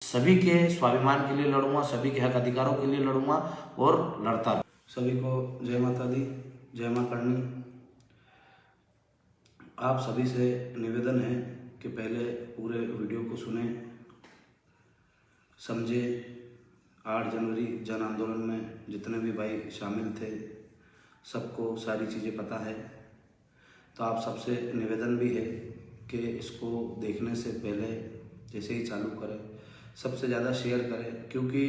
सभी के स्वाभिमान के लिए लड़ूंगा, सभी के हक अधिकारों के लिए लड़ूंगा और लड़ता रहूंगा। सभी को जय माता दी, जय मां करनी। आप सभी से निवेदन है कि पहले पूरे वीडियो को सुने, समझे। 8 जनवरी जन आंदोलन में जितने भी भाई शामिल थे सबको सारी चीज़ें पता है। तो आप सबसे निवेदन भी है कि इसको देखने से पहले जैसे ही चालू करें सबसे ज़्यादा शेयर करें, क्योंकि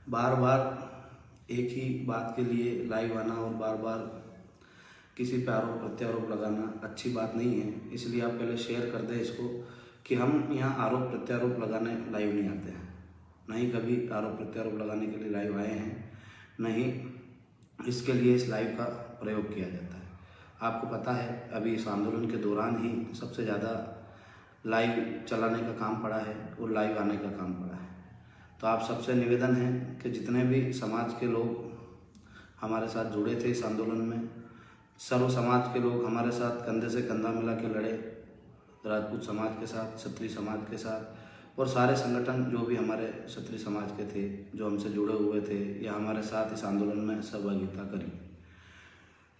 बार बार एक ही बात के लिए लाइव आना और बार बार किसी पे आरोप प्रत्यारोप लगाना अच्छी बात नहीं है। इसलिए आप पहले शेयर कर दें इसको कि हम यहाँ आरोप प्रत्यारोप लगाने लाइव नहीं आते हैं, नहीं कभी आरोप प्रत्यारोप लगाने के लिए लाइव आए हैं, नहीं इसके लिए इस लाइव का प्रयोग किया जाता है। आपको पता है अभी इस आंदोलन के दौरान ही सबसे ज़्यादा लाइव चलाने का काम पड़ा है और लाइव आने का काम पड़ा है। तो आप सबसे निवेदन है कि जितने भी समाज के लोग हमारे साथ जुड़े थे इस आंदोलन में, सर्व समाज के लोग हमारे साथ कंधे से कंधा मिला के लड़े, राजपूत समाज के साथ, क्षत्रिय समाज के साथ और सारे संगठन जो भी हमारे क्षत्रिय समाज के थे जो हमसे जुड़े हुए थे या हमारे साथ इस आंदोलन में सहभागिता करी,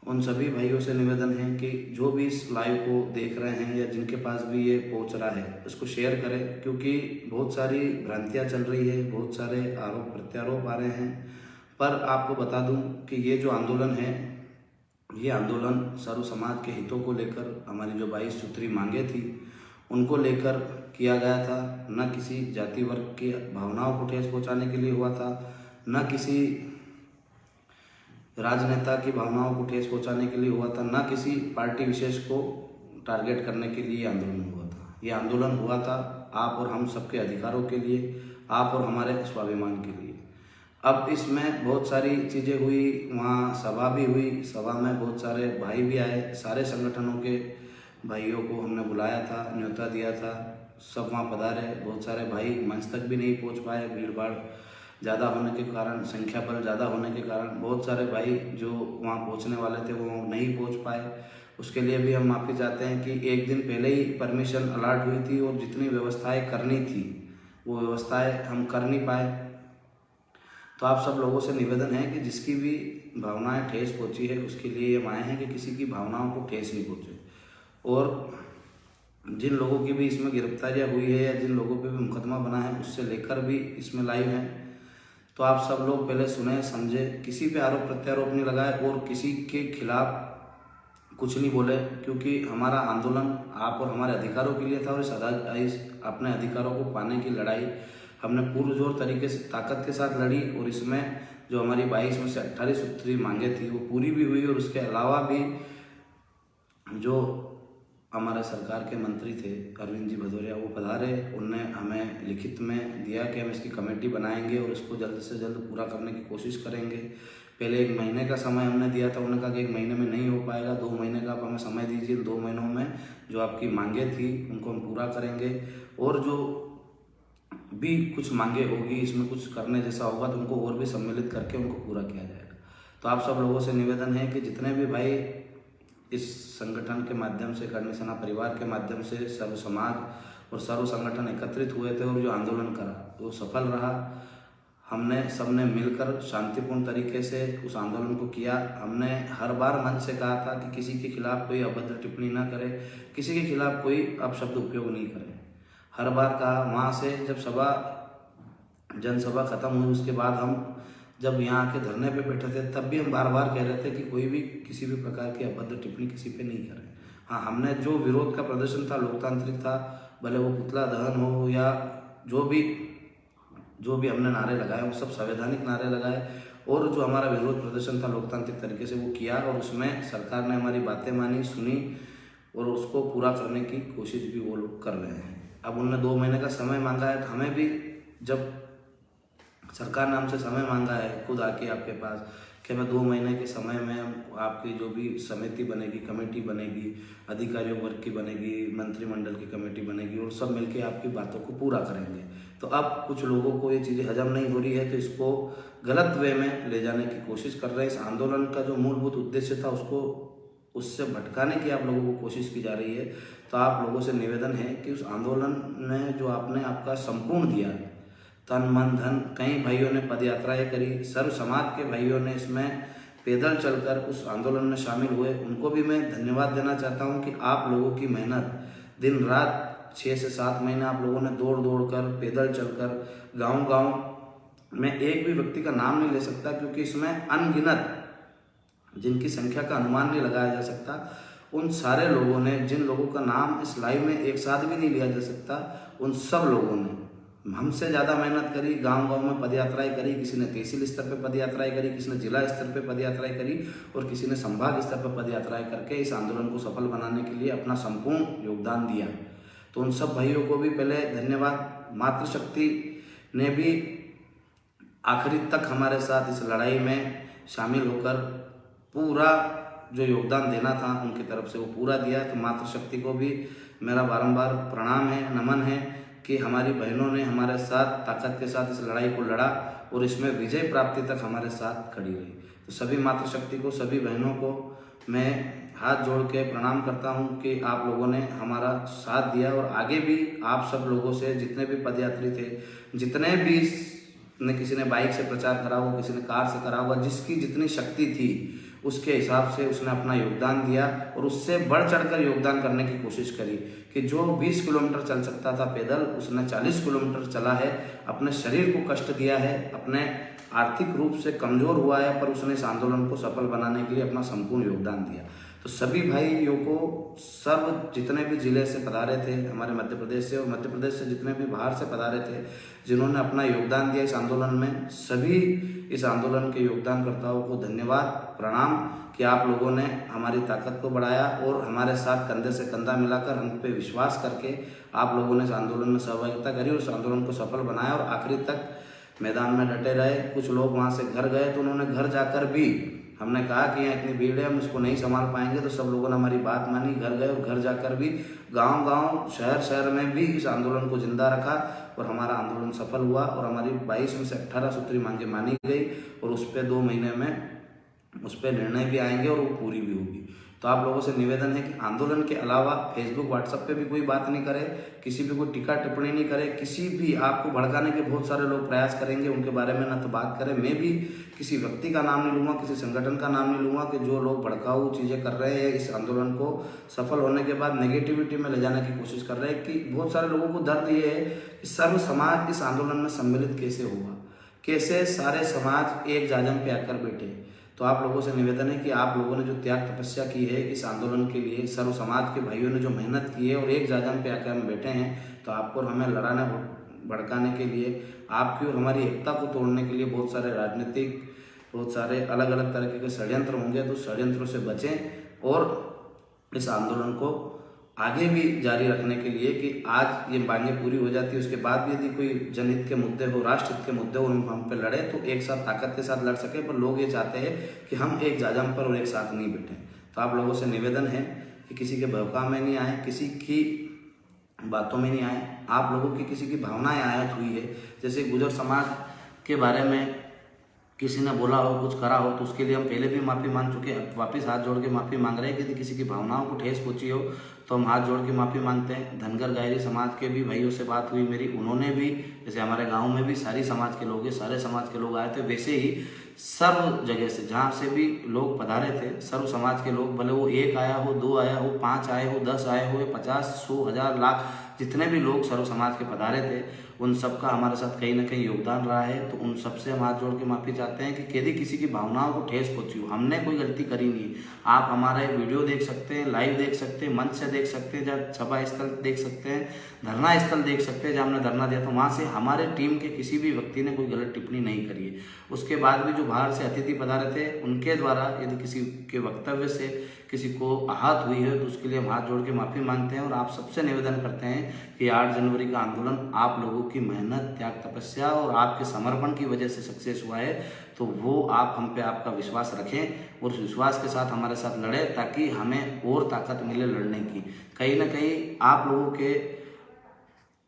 उन सभी भाइयों से निवेदन है कि जो भी इस लाइव को देख रहे हैं या जिनके पास भी ये पहुंच रहा है इसको शेयर करें, क्योंकि बहुत सारी भ्रांतियां चल रही है, बहुत सारे आरोप प्रत्यारोप आ रहे हैं। पर आपको बता दूं कि ये जो आंदोलन है ये आंदोलन सर्व समाज के हितों को लेकर, हमारी जो 22 सूत्री मांगे थी उनको लेकर किया गया था। न किसी जाति वर्ग की भावनाओं को ठेस पहुँचाने के लिए हुआ था, न किसी राजनेता की भावनाओं को ठेस पहुंचाने के लिए हुआ था, न किसी पार्टी विशेष को टारगेट करने के लिए आंदोलन हुआ था। ये आंदोलन हुआ था आप और हम सबके अधिकारों के लिए, आप और हमारे स्वाभिमान के लिए। अब इसमें बहुत सारी चीज़ें हुई, वहाँ सभा भी हुई, सभा में बहुत सारे भाई भी आए, सारे संगठनों के भाइयों को हमने बुलाया था, न्योता दिया था, सब वहाँ पधारे। बहुत सारे भाई मंच तक भी नहीं पहुँच पाए, भीड़ भाड़ ज़्यादा होने के कारण, संख्या बल ज़्यादा होने के कारण बहुत सारे भाई जो वहाँ पहुँचने वाले थे वो नहीं पहुँच पाए। उसके लिए भी हम माफ़ी चाहते हैं कि एक दिन पहले ही परमिशन अलाट हुई थी और जितनी व्यवस्थाएं करनी थी वो व्यवस्थाएं हम कर नहीं पाए। तो आप सब लोगों से निवेदन है कि जिसकी भी भावनाएं ठेस पहुँची है उसके लिए हम आए हैं कि किसी की भावनाओं को ठेस नहीं पहुँचे। और जिन लोगों की भी इसमें गिरफ्तारियाँ हुई है या जिन लोगों पे भी मुकदमा बना है उससे लेकर भी इसमें लाइव हैं। तो आप सब लोग पहले सुने, समझे, किसी पे आरोप प्रत्यारोप नहीं लगाए और किसी के खिलाफ कुछ नहीं बोले, क्योंकि हमारा आंदोलन आप और हमारे अधिकारों के लिए था और इस अपने अधिकारों को पाने की लड़ाई हमने पुरजोर तरीके से ताकत के साथ लड़ी। और इसमें जो हमारी 22 में से 28 सूत्री मांगे थी वो पूरी भी हुई। और उसके अलावा भी जो हमारे सरकार के मंत्री थे अरविंद जी भदौरिया, वो पधारे, उनने हमें लिखित में दिया कि हम इसकी कमेटी बनाएंगे और इसको जल्द से जल्द पूरा करने की कोशिश करेंगे। पहले 1 महीने का समय हमने दिया था, उन्होंने कहा कि 1 महीने में नहीं हो पाएगा, 2 महीने का आप हमें समय दीजिए, 2 महीनों में जो आपकी मांगे थी उनको हम पूरा करेंगे। और जो भी कुछ मांगे होगी, इसमें कुछ करने जैसा होगा तो उनको और भी सम्मिलित करके उनको पूरा किया जाएगा। तो आप सब लोगों से निवेदन है कि जितने भी भाई इस संगठन के माध्यम से, करनी सेना परिवार के माध्यम से सर्व समाज और सर्व संगठन एकत्रित हुए थे और जो आंदोलन करा वो सफल रहा। हमने सबने मिलकर शांतिपूर्ण तरीके से उस आंदोलन को किया। हमने हर बार मंच से कहा था कि किसी के खिलाफ कोई अभद्र टिप्पणी ना करे, किसी के खिलाफ कोई अपशब्द उपयोग नहीं करे। हर बार कहा। वहाँ से जब जनसभा खत्म हुई उसके बाद हम जब यहाँ आके धरने पे बैठे थे तब भी हम बार बार कह रहे थे कि कोई भी किसी भी प्रकार की अभद्र टिप्पणी किसी पे नहीं करें। हाँ, हमने जो विरोध का प्रदर्शन था लोकतांत्रिक था, भले वो पुतला दहन हो या जो भी हमने नारे लगाए वो सब संवैधानिक नारे लगाए। और जो हमारा विरोध प्रदर्शन था लोकतांत्रिक तरीके से वो किया और उसमें सरकार ने हमारी बातें मानी, सुनी और उसको पूरा करने की कोशिश भी वो लोग कर रहे हैं। अब उन्होंने 2 महीने का समय मांगा है, तो हमें भी जब सरकार ने हमसे समय मांगा है खुद आके आपके पास कि हमें 2 महीने के समय में आपकी जो भी समिति बनेगी, कमेटी बनेगी, अधिकारियों वर्ग की बनेगी, मंत्रिमंडल की कमेटी बनेगी और सब मिलके आपकी बातों को पूरा करेंगे। तो अब कुछ लोगों को ये चीज़ें हजम नहीं हो रही है तो इसको गलत वे में ले जाने की कोशिश कर रहे हैं। इस आंदोलन का जो मूलभूत उद्देश्य था उसको उससे भटकाने की आप लोगों को कोशिश की जा रही है। तो आप लोगों से निवेदन है कि उस आंदोलन में जो आपने आपका संपूर्ण दिया, तन मन धन, कई भाइयों ने पद यात्राएं करी, सर्व समाज के भाइयों ने इसमें पैदल चलकर उस आंदोलन में शामिल हुए, उनको भी मैं धन्यवाद देना चाहता हूं कि आप लोगों की मेहनत, दिन रात 6 से 7 महीने आप लोगों ने दौड़ दौड़ कर, पैदल चलकर, गांव-गांव में एक भी व्यक्ति का नाम नहीं ले सकता, क्योंकि इसमें अनगिनत, जिनकी संख्या का अनुमान नहीं लगाया जा सकता, उन सारे लोगों ने, जिन लोगों का नाम इस लाइव में एक साथ भी नहीं लिया जा सकता, उन सब लोगों ने हमसे ज़्यादा मेहनत करी, गांव-गांव में पदयात्राएं करी। किसी ने तहसील स्तर पर पदयात्राएं करी, किसी ने जिला स्तर पर पदयात्राएं करी और किसी ने संभाग स्तर पर पदयात्राएं करके इस आंदोलन को सफल बनाने के लिए अपना संपूर्ण योगदान दिया। तो उन सब भाइयों को भी पहले धन्यवाद। मातृशक्ति ने भी आखिरी तक हमारे साथ इस लड़ाई में शामिल होकर पूरा जो योगदान देना था उनकी तरफ से वो पूरा दिया। तो मातृशक्ति को भी मेरा बारंबार प्रणाम है, नमन है कि हमारी बहनों ने हमारे साथ ताकत के साथ इस लड़ाई को लड़ा और इसमें विजय प्राप्ति तक हमारे साथ खड़ी रही। तो सभी मातृशक्ति को, सभी बहनों को मैं हाथ जोड़ के प्रणाम करता हूं कि आप लोगों ने हमारा साथ दिया और आगे भी आप सब लोगों से, जितने भी पदयात्री थे, जितने भी ने, किसी ने बाइक से प्रचार करा हुआ, किसी ने कार से करा हुआ, जिसकी जितनी शक्ति थी उसके हिसाब से उसने अपना योगदान दिया और उससे बढ़ चढ़कर योगदान करने की कोशिश करी कि जो 20 किलोमीटर चल सकता था पैदल, उसने 40 किलोमीटर चला है, अपने शरीर को कष्ट दिया है, अपने आर्थिक रूप से कमजोर हुआ है, पर उसने इस आंदोलन को सफल बनाने के लिए अपना संपूर्ण योगदान दिया। तो सभी भाइयों को, सब जितने भी जिले से पधारे थे हमारे मध्य प्रदेश से और मध्य प्रदेश से जितने भी बाहर से पधारे थे, जिन्होंने अपना योगदान दिया इस आंदोलन में, सभी इस आंदोलन के योगदानकर्ताओं को धन्यवाद, प्रणाम कि आप लोगों ने हमारी ताकत को बढ़ाया और हमारे साथ कंधे से कंधा मिलाकर हम पे विश्वास करके आप लोगों ने इस आंदोलन में सहभागिता करी और इस आंदोलन को सफल बनाया और आखिरी तक मैदान में डटे रहे। कुछ लोग वहाँ से घर गए तो उन्होंने घर जाकर भी, हमने कहा कि यहाँ इतनी भीड़ है, हम इसको नहीं संभाल पाएंगे, तो सब लोगों ने हमारी बात मानी, घर गए और घर जाकर भी गांव-गांव, शहर-शहर में भी इस आंदोलन को जिंदा रखा और हमारा आंदोलन सफल हुआ और हमारी 22 में से 18 सूत्री मांगे मानी गई और उस पर 2 महीने में उस पर निर्णय भी आएंगे और वो पूरी भी होगी। तो आप लोगों से निवेदन है कि आंदोलन के अलावा फेसबुक, व्हाट्सएप पे भी कोई बात नहीं करे, किसी भी कोई टिक्का टिप्पणी नहीं करे, किसी भी आपको भड़काने के बहुत सारे लोग प्रयास करेंगे, उनके बारे में ना तो बात करें। मैं भी किसी व्यक्ति का नाम नहीं लूँगा, किसी संगठन का नाम नहीं लूँगा कि जो लोग भड़काऊ चीज़ें कर रहे हैं, इस आंदोलन को सफल होने के बाद नेगेटिविटी में ले जाने की कोशिश कर रहे हैं। कि बहुत सारे लोगों को दर्द ये है कि सर्व समाज इस आंदोलन में सम्मिलित कैसे होगा, कैसे सारे समाज एक जाजम पे आकर बैठे। तो आप लोगों से निवेदन है कि आप लोगों ने जो त्याग तपस्या की है इस आंदोलन के लिए, सर्व समाज के भाइयों ने जो मेहनत की है और एक जाजम पे आकर हम बैठे हैं, तो आपको और हमें लड़ाने भड़काने के लिए, आपकी और हमारी एकता को तोड़ने के लिए बहुत सारे राजनीतिक, बहुत सारे अलग अलग तरह के षड्यंत्र होंगे। तो षड्यंत्रों से बचें और इस आंदोलन को आगे भी जारी रखने के लिए कि आज ये मांगे पूरी हो जाती है, उसके बाद भी यदि कोई जनहित के मुद्दे हो, राष्ट्रहित के मुद्दे हो, हम पे लड़े तो एक साथ ताकत के साथ लड़ सके। पर लोग ये चाहते हैं कि हम एक जाजम पर और एक साथ नहीं बैठे। तो आप लोगों से निवेदन है कि किसी के बहकाव में नहीं आए, किसी की बातों में नहीं आए। आप लोगों की किसी की भावनाएं आहत हुई है, जैसे गुर्जर समाज के बारे में किसी ने बोला हो, कुछ करा हो, तो उसके लिए हम पहले भी माफ़ी मांग चुके हैं, वापस हाथ जोड़ के माफ़ी मांग रहे हैं। यदि किसी की भावनाओं को ठेस पहुंची हो तो हम हाथ जोड़ के माफ़ी मांगते हैं। धनगर गायरी समाज के भी भाइयों से बात हुई मेरी, उन्होंने भी, जैसे हमारे गांव में भी सारी समाज के लोग हैं, सारे समाज के लोग आए थे, वैसे ही सर्व जगह से जहाँ से भी लोग पधारे थे, सर्व समाज के लोग, भले वो 1 आया हो, 2 आया हो, 5 आए हो, 10 आए हो, 50, 100, 1000, लाख, जितने भी लोग सर्व समाज के पधारे थे, उन सबका हमारे साथ कहीं ना कहीं योगदान रहा है। तो उन सबसे हम हाथ जोड़ के माफ़ी चाहते हैं कि यदि किसी की भावनाओं को ठेस पहुंची हो, हमने कोई गलती करी नहीं। आप हमारे वीडियो देख सकते हैं, लाइव देख सकते हैं, मंच से देख सकते हैं, जब सभा स्थल देख सकते हैं, धरना स्थल देख सकते हैं, जहाँ हमने धरना दिया था, वहाँ से हमारे टीम के किसी भी व्यक्ति ने कोई गलत टिप्पणी नहीं करी है। उसके बाद भी जो बाहर से अतिथि पधारे थे, उनके द्वारा यदि किसी के वक्तव्य से किसी को आहत हुई है तो उसके लिए हम हाथ जोड़ के माफ़ी मांगते हैं। और आप सबसे निवेदन करते हैं कि 8 जनवरी का आंदोलन आप लोगों की मेहनत, त्याग, तपस्या और आपके समर्पण की वजह से सक्सेस हुआ है। तो वो आप हम पे आपका विश्वास रखें और उस विश्वास के साथ हमारे साथ लड़े, ताकि हमें और ताकत मिले लड़ने की। कहीं ना कहीं आप लोगों के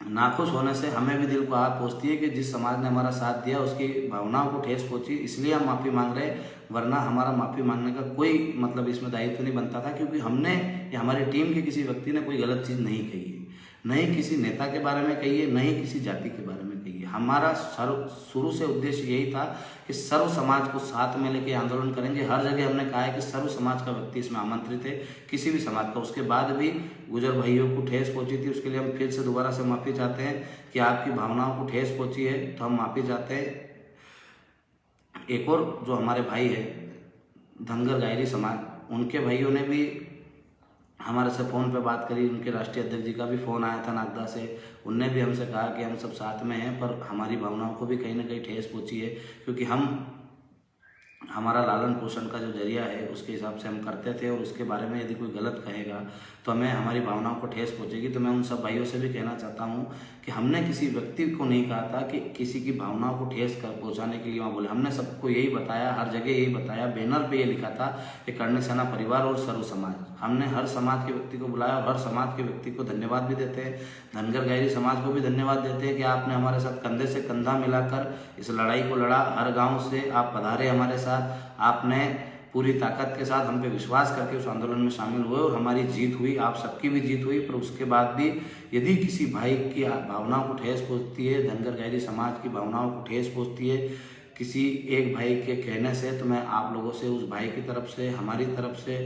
नाखुश होने से हमें भी दिल को आग पहुँचती है कि जिस समाज ने हमारा साथ दिया उसकी भावनाओं को ठेस पहुँची, इसलिए हम माफ़ी मांग रहे हैं। वरना हमारा माफ़ी मांगने का कोई मतलब इसमें दायित्व नहीं बनता था, क्योंकि हमने या हमारी टीम के किसी व्यक्ति ने कोई गलत चीज़ नहीं कही है, न ही किसी नेता के बारे में कही है, न ही किसी जाति के बारे में कही है। हमारा शुरू से उद्देश्य यही था कि सर्व समाज को साथ में लेके आंदोलन करेंगे। हर जगह हमने कहा है कि सर्व समाज का व्यक्ति इसमें आमंत्रित है, किसी भी समाज का। उसके बाद भी गुजर भाइयों को ठेस पहुंची थी, उसके लिए हम फिर से दोबारा से माफ़ी चाहते हैं कि आपकी भावनाओं को ठेस पहुंची है, तो हम माफ़ी चाहते हैं। एक और जो हमारे भाई है धनगर गायरी समाज, उनके भाइयों ने भी हमारे से फ़ोन पे बात करी। उनके राष्ट्रीय अध्यक्ष जी का भी फ़ोन आया था नागदा से, उनने भी हमसे कहा कि हम सब साथ में हैं, पर हमारी भावनाओं को भी कहीं ना कहीं ठेस पहुंची है, क्योंकि हमारा लालन पोषण का जो जरिया है उसके हिसाब से हम करते थे, और उसके बारे में यदि कोई गलत कहेगा तो हमें हमारी भावनाओं को ठेस पहुंचेगी। तो मैं उन सब भाइयों से भी कहना चाहता हूं कि हमने किसी व्यक्ति को नहीं कहा था कि किसी की भावनाओं को ठेस कर पहुंचाने के लिए वहाँ बोले। हमने सबको यही बताया, हर जगह यही बताया, बैनर पे ये लिखा था कि कर्णी सेना परिवार और सर्व समाज। हमने हर समाज के व्यक्ति को बुलाया और हर समाज के व्यक्ति को धन्यवाद भी देते हैं। धनगर गायरी समाज को भी धन्यवाद देते हैं कि आपने हमारे साथ कंधे से कंधा मिलाकर इस लड़ाई को लड़ा। हर गांव से आप पधारे हमारे साथ, आपने पूरी ताकत के साथ हम पे विश्वास करके उस आंदोलन में शामिल हुए और हमारी जीत हुई, आप सबकी भी जीत हुई। पर उसके बाद भी यदि किसी भाई की भावनाओं को ठेस पहुँचती है, धनगर गायरी समाज की भावनाओं को ठेस पहुँचती है किसी एक भाई के कहने से, तो मैं आप लोगों से, उस भाई की तरफ से, हमारी तरफ से,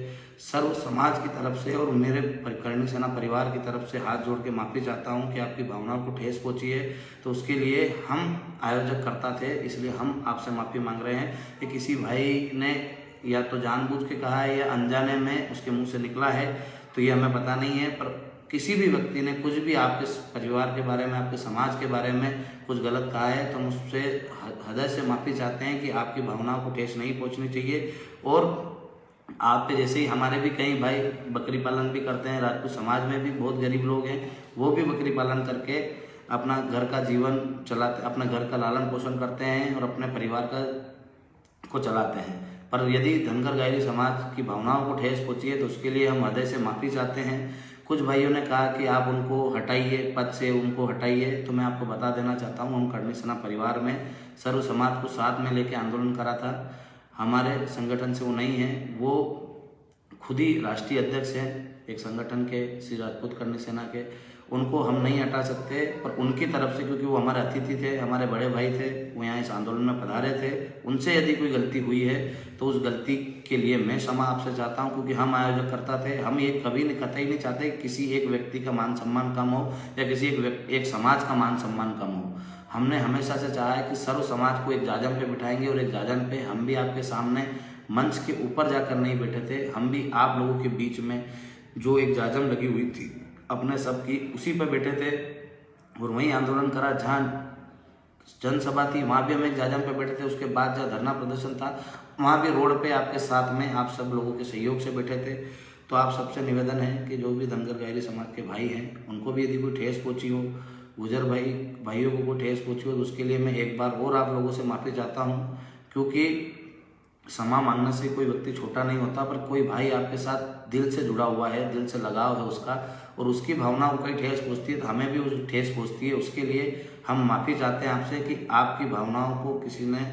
सर्व समाज की तरफ से और मेरे कर्णी सेना परिवार की तरफ से हाथ जोड़ के माफ़ी चाहता हूं कि आपकी भावनाओं को ठेस पहुंची है। तो उसके लिए हम आयोजक करता थे, इसलिए हम आपसे माफ़ी मांग रहे हैं कि किसी भाई ने या तो जानबूझ के कहा है या अनजाने में उसके मुँह से निकला है, तो ये हमें पता नहीं है। पर किसी भी व्यक्ति ने कुछ भी आपके परिवार के बारे में, आपके समाज के बारे में कुछ गलत कहा है, तो हम उससे हृदय से माफ़ी चाहते हैं कि आपकी भावनाओं को ठेस नहीं पहुंचनी चाहिए। और आप पे जैसे ही हमारे भी कई भाई बकरी पालन भी करते हैं, राजपूत समाज में भी बहुत गरीब लोग हैं, वो भी बकरी पालन करके अपना घर का जीवन चलाते, अपने घर का लालन पोषण करते हैं और अपने परिवार को चलाते हैं। पर यदि धनगर गायरी समाज की भावनाओं को ठेस पहुंची है तो उसके लिए हम हृदय से माफ़ी चाहते हैं। कुछ भाइयों ने कहा कि आप उनको हटाइए, पद से उनको हटाइए, तो मैं आपको बता देना चाहता हूँ, हम कर्णी सेना परिवार में सर्व समाज को साथ में लेके आंदोलन करा था। हमारे संगठन से वो नहीं है, वो खुद ही राष्ट्रीय अध्यक्ष हैं एक संगठन के, श्री राजपूत कर्णी सेना के। उनको हम नहीं हटा सकते, पर उनकी तरफ से, क्योंकि वो हमारे अतिथि थे, हमारे बड़े भाई थे, वो यहाँ इस आंदोलन में पधारे थे, उनसे यदि कोई गलती हुई है तो उस गलती के लिए मैं क्षमा आपसे चाहता हूँ, क्योंकि हम आयोजक करता थे। हम ये कभी कतई नहीं चाहते कि किसी एक व्यक्ति का मान सम्मान कम हो या किसी एक समाज का मान सम्मान कम हो। हमने हमेशा से चाहा है कि सर्व समाज को एक जाजम पे बिठाएंगे, और एक जाजम पे हम भी आपके सामने मंच के ऊपर जाकर नहीं बैठे थे, हम भी आप लोगों के बीच में जो एक जाजम लगी हुई थी अपने सबकी, उसी पर बैठे थे और वहीं आंदोलन करा। जहाँ जनसभा थी वहाँ भी हम एक जाजम पे बैठे थे, उसके बाद जहाँ धरना प्रदर्शन था वहाँ भी रोड पे आपके साथ में आप सब लोगों के सहयोग से बैठे थे। तो आप सबसे निवेदन है कि जो भी धनगर गायरी समाज के भाई हैं उनको भी यदि कोई ठेस पहुँची हो, गुजर भाइयों को कोई ठेस पहुँची हो, तो उसके लिए मैं एक बार और आप लोगों से माफ़ी चाहता हूँ। क्योंकि क्षमा मांगने से कोई व्यक्ति छोटा नहीं होता, पर कोई भाई आपके साथ दिल से जुड़ा हुआ है, दिल से लगाव है उसका, और उसकी भावनाओं को कहीं ठेस पहुँचती है तो हमें भी उस ठेस पहुँचती है। उसके लिए हम माफ़ी चाहते हैं आपसे कि आपकी भावनाओं को किसी ने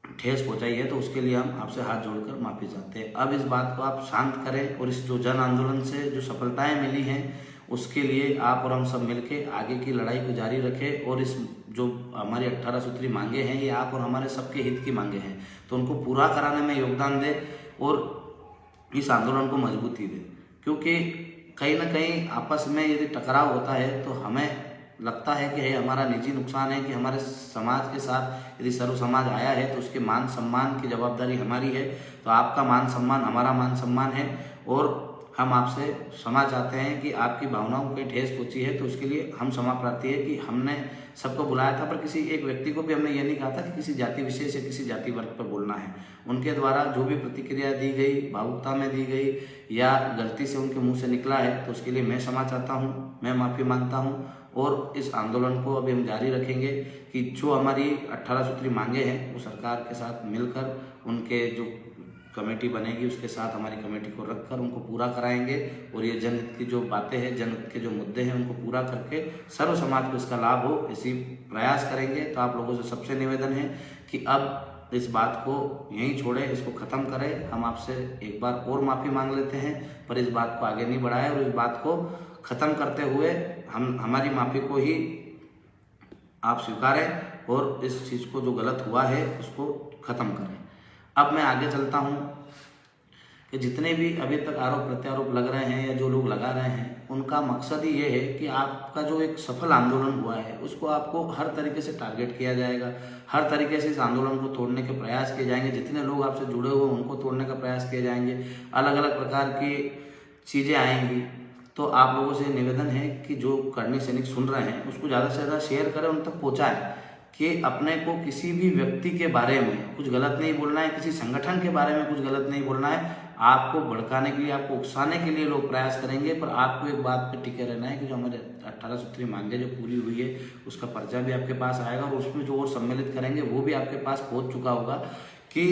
ठेस पहुँचाई है, तो उसके लिए हम आपसे हाथ जोड़कर माफ़ी चाहते हैं। अब इस बात को आप शांत करें और इस जो जन आंदोलन से जो सफलताएं मिली हैं उसके लिए आप और हम सब मिलके आगे की लड़ाई को जारी रखें। और इस जो हमारी 18 सूत्री मांगे हैं, ये आप और हमारे सबके हित की मांगे हैं, तो उनको पूरा कराने में योगदान दें और इस आंदोलन को मजबूती दें। क्योंकि कहीं ना कहीं आपस में यदि टकराव होता है तो हमें लगता है कि हमारा निजी नुकसान है कि हमारे समाज के साथ यदि सर्व समाज आया है तो उसके मान सम्मान की जवाबदारी हमारी है। तो आपका मान सम्मान हमारा मान सम्मान है, और हम आपसे क्षमा चाहते हैं कि आपकी भावनाओं को कहीं ठेस पहुंची है, तो उसके लिए हम क्षमा प्रार्थी है कि हमने सबको बुलाया था, पर किसी एक व्यक्ति को भी हमने ये नहीं कहा था कि किसी जाति विशेष या किसी जाति वर्ग पर बोलना है। उनके द्वारा जो भी प्रतिक्रिया दी गई, भावुकता में दी गई या गलती से उनके मुंह से निकला है, तो उसके लिए मैं क्षमा चाहता हूँ, मैं माफ़ी मांगता हूँ। और इस आंदोलन को अभी हम जारी रखेंगे कि जो हमारी 18 सूत्री मांगे हैं वो सरकार के साथ मिलकर उनके जो कमेटी बनेगी उसके साथ हमारी कमेटी को रखकर उनको पूरा कराएंगे और ये जनहित की जो बातें हैं, जनहित के जो मुद्दे हैं उनको पूरा करके सर्व समाज को इसका लाभ हो, इसी प्रयास करेंगे। तो आप लोगों से सबसे निवेदन है कि अब इस बात को यहीं छोड़े, इसको ख़त्म करें। हम आपसे एक बार और माफ़ी मांग लेते हैं, पर इस बात को आगे नहीं बढ़ाएं और इस बात को ख़त्म करते हुए हमारी माफ़ी को ही आप स्वीकारें और इस चीज़ को जो गलत हुआ है उसको ख़त्म करें। अब मैं आगे चलता हूँ कि जितने भी अभी तक आरोप प्रत्यारोप लग रहे हैं या जो लोग लगा रहे हैं, उनका मकसद ही ये है कि आपका जो एक सफल आंदोलन हुआ है उसको आपको हर तरीके से टारगेट किया जाएगा, हर तरीके से इस आंदोलन को तोड़ने के प्रयास किए जाएंगे। जितने लोग आपसे जुड़े हुए हैं उनको तोड़ने का प्रयास किए जाएंगे, अलग अलग प्रकार की चीज़ें आएंगी। तो आप लोगों से निवेदन है कि जो करनी सैनिक सुन रहे हैं उसको ज़्यादा से ज़्यादा शेयर करें, उन तक पहुँचाएँ कि अपने को किसी भी व्यक्ति के बारे में कुछ गलत नहीं बोलना है, किसी संगठन के बारे में कुछ गलत नहीं बोलना है। आपको भड़काने के लिए, आपको उकसाने के लिए लोग प्रयास करेंगे, पर आपको एक बात पे टिके रहना है कि जो हमारे 18 सूत्री मांगे जो पूरी हुई है उसका पर्चा भी आपके पास आएगा और उसमें जो और सम्मिलित करेंगे वो भी आपके पास पहुंच चुका होगा कि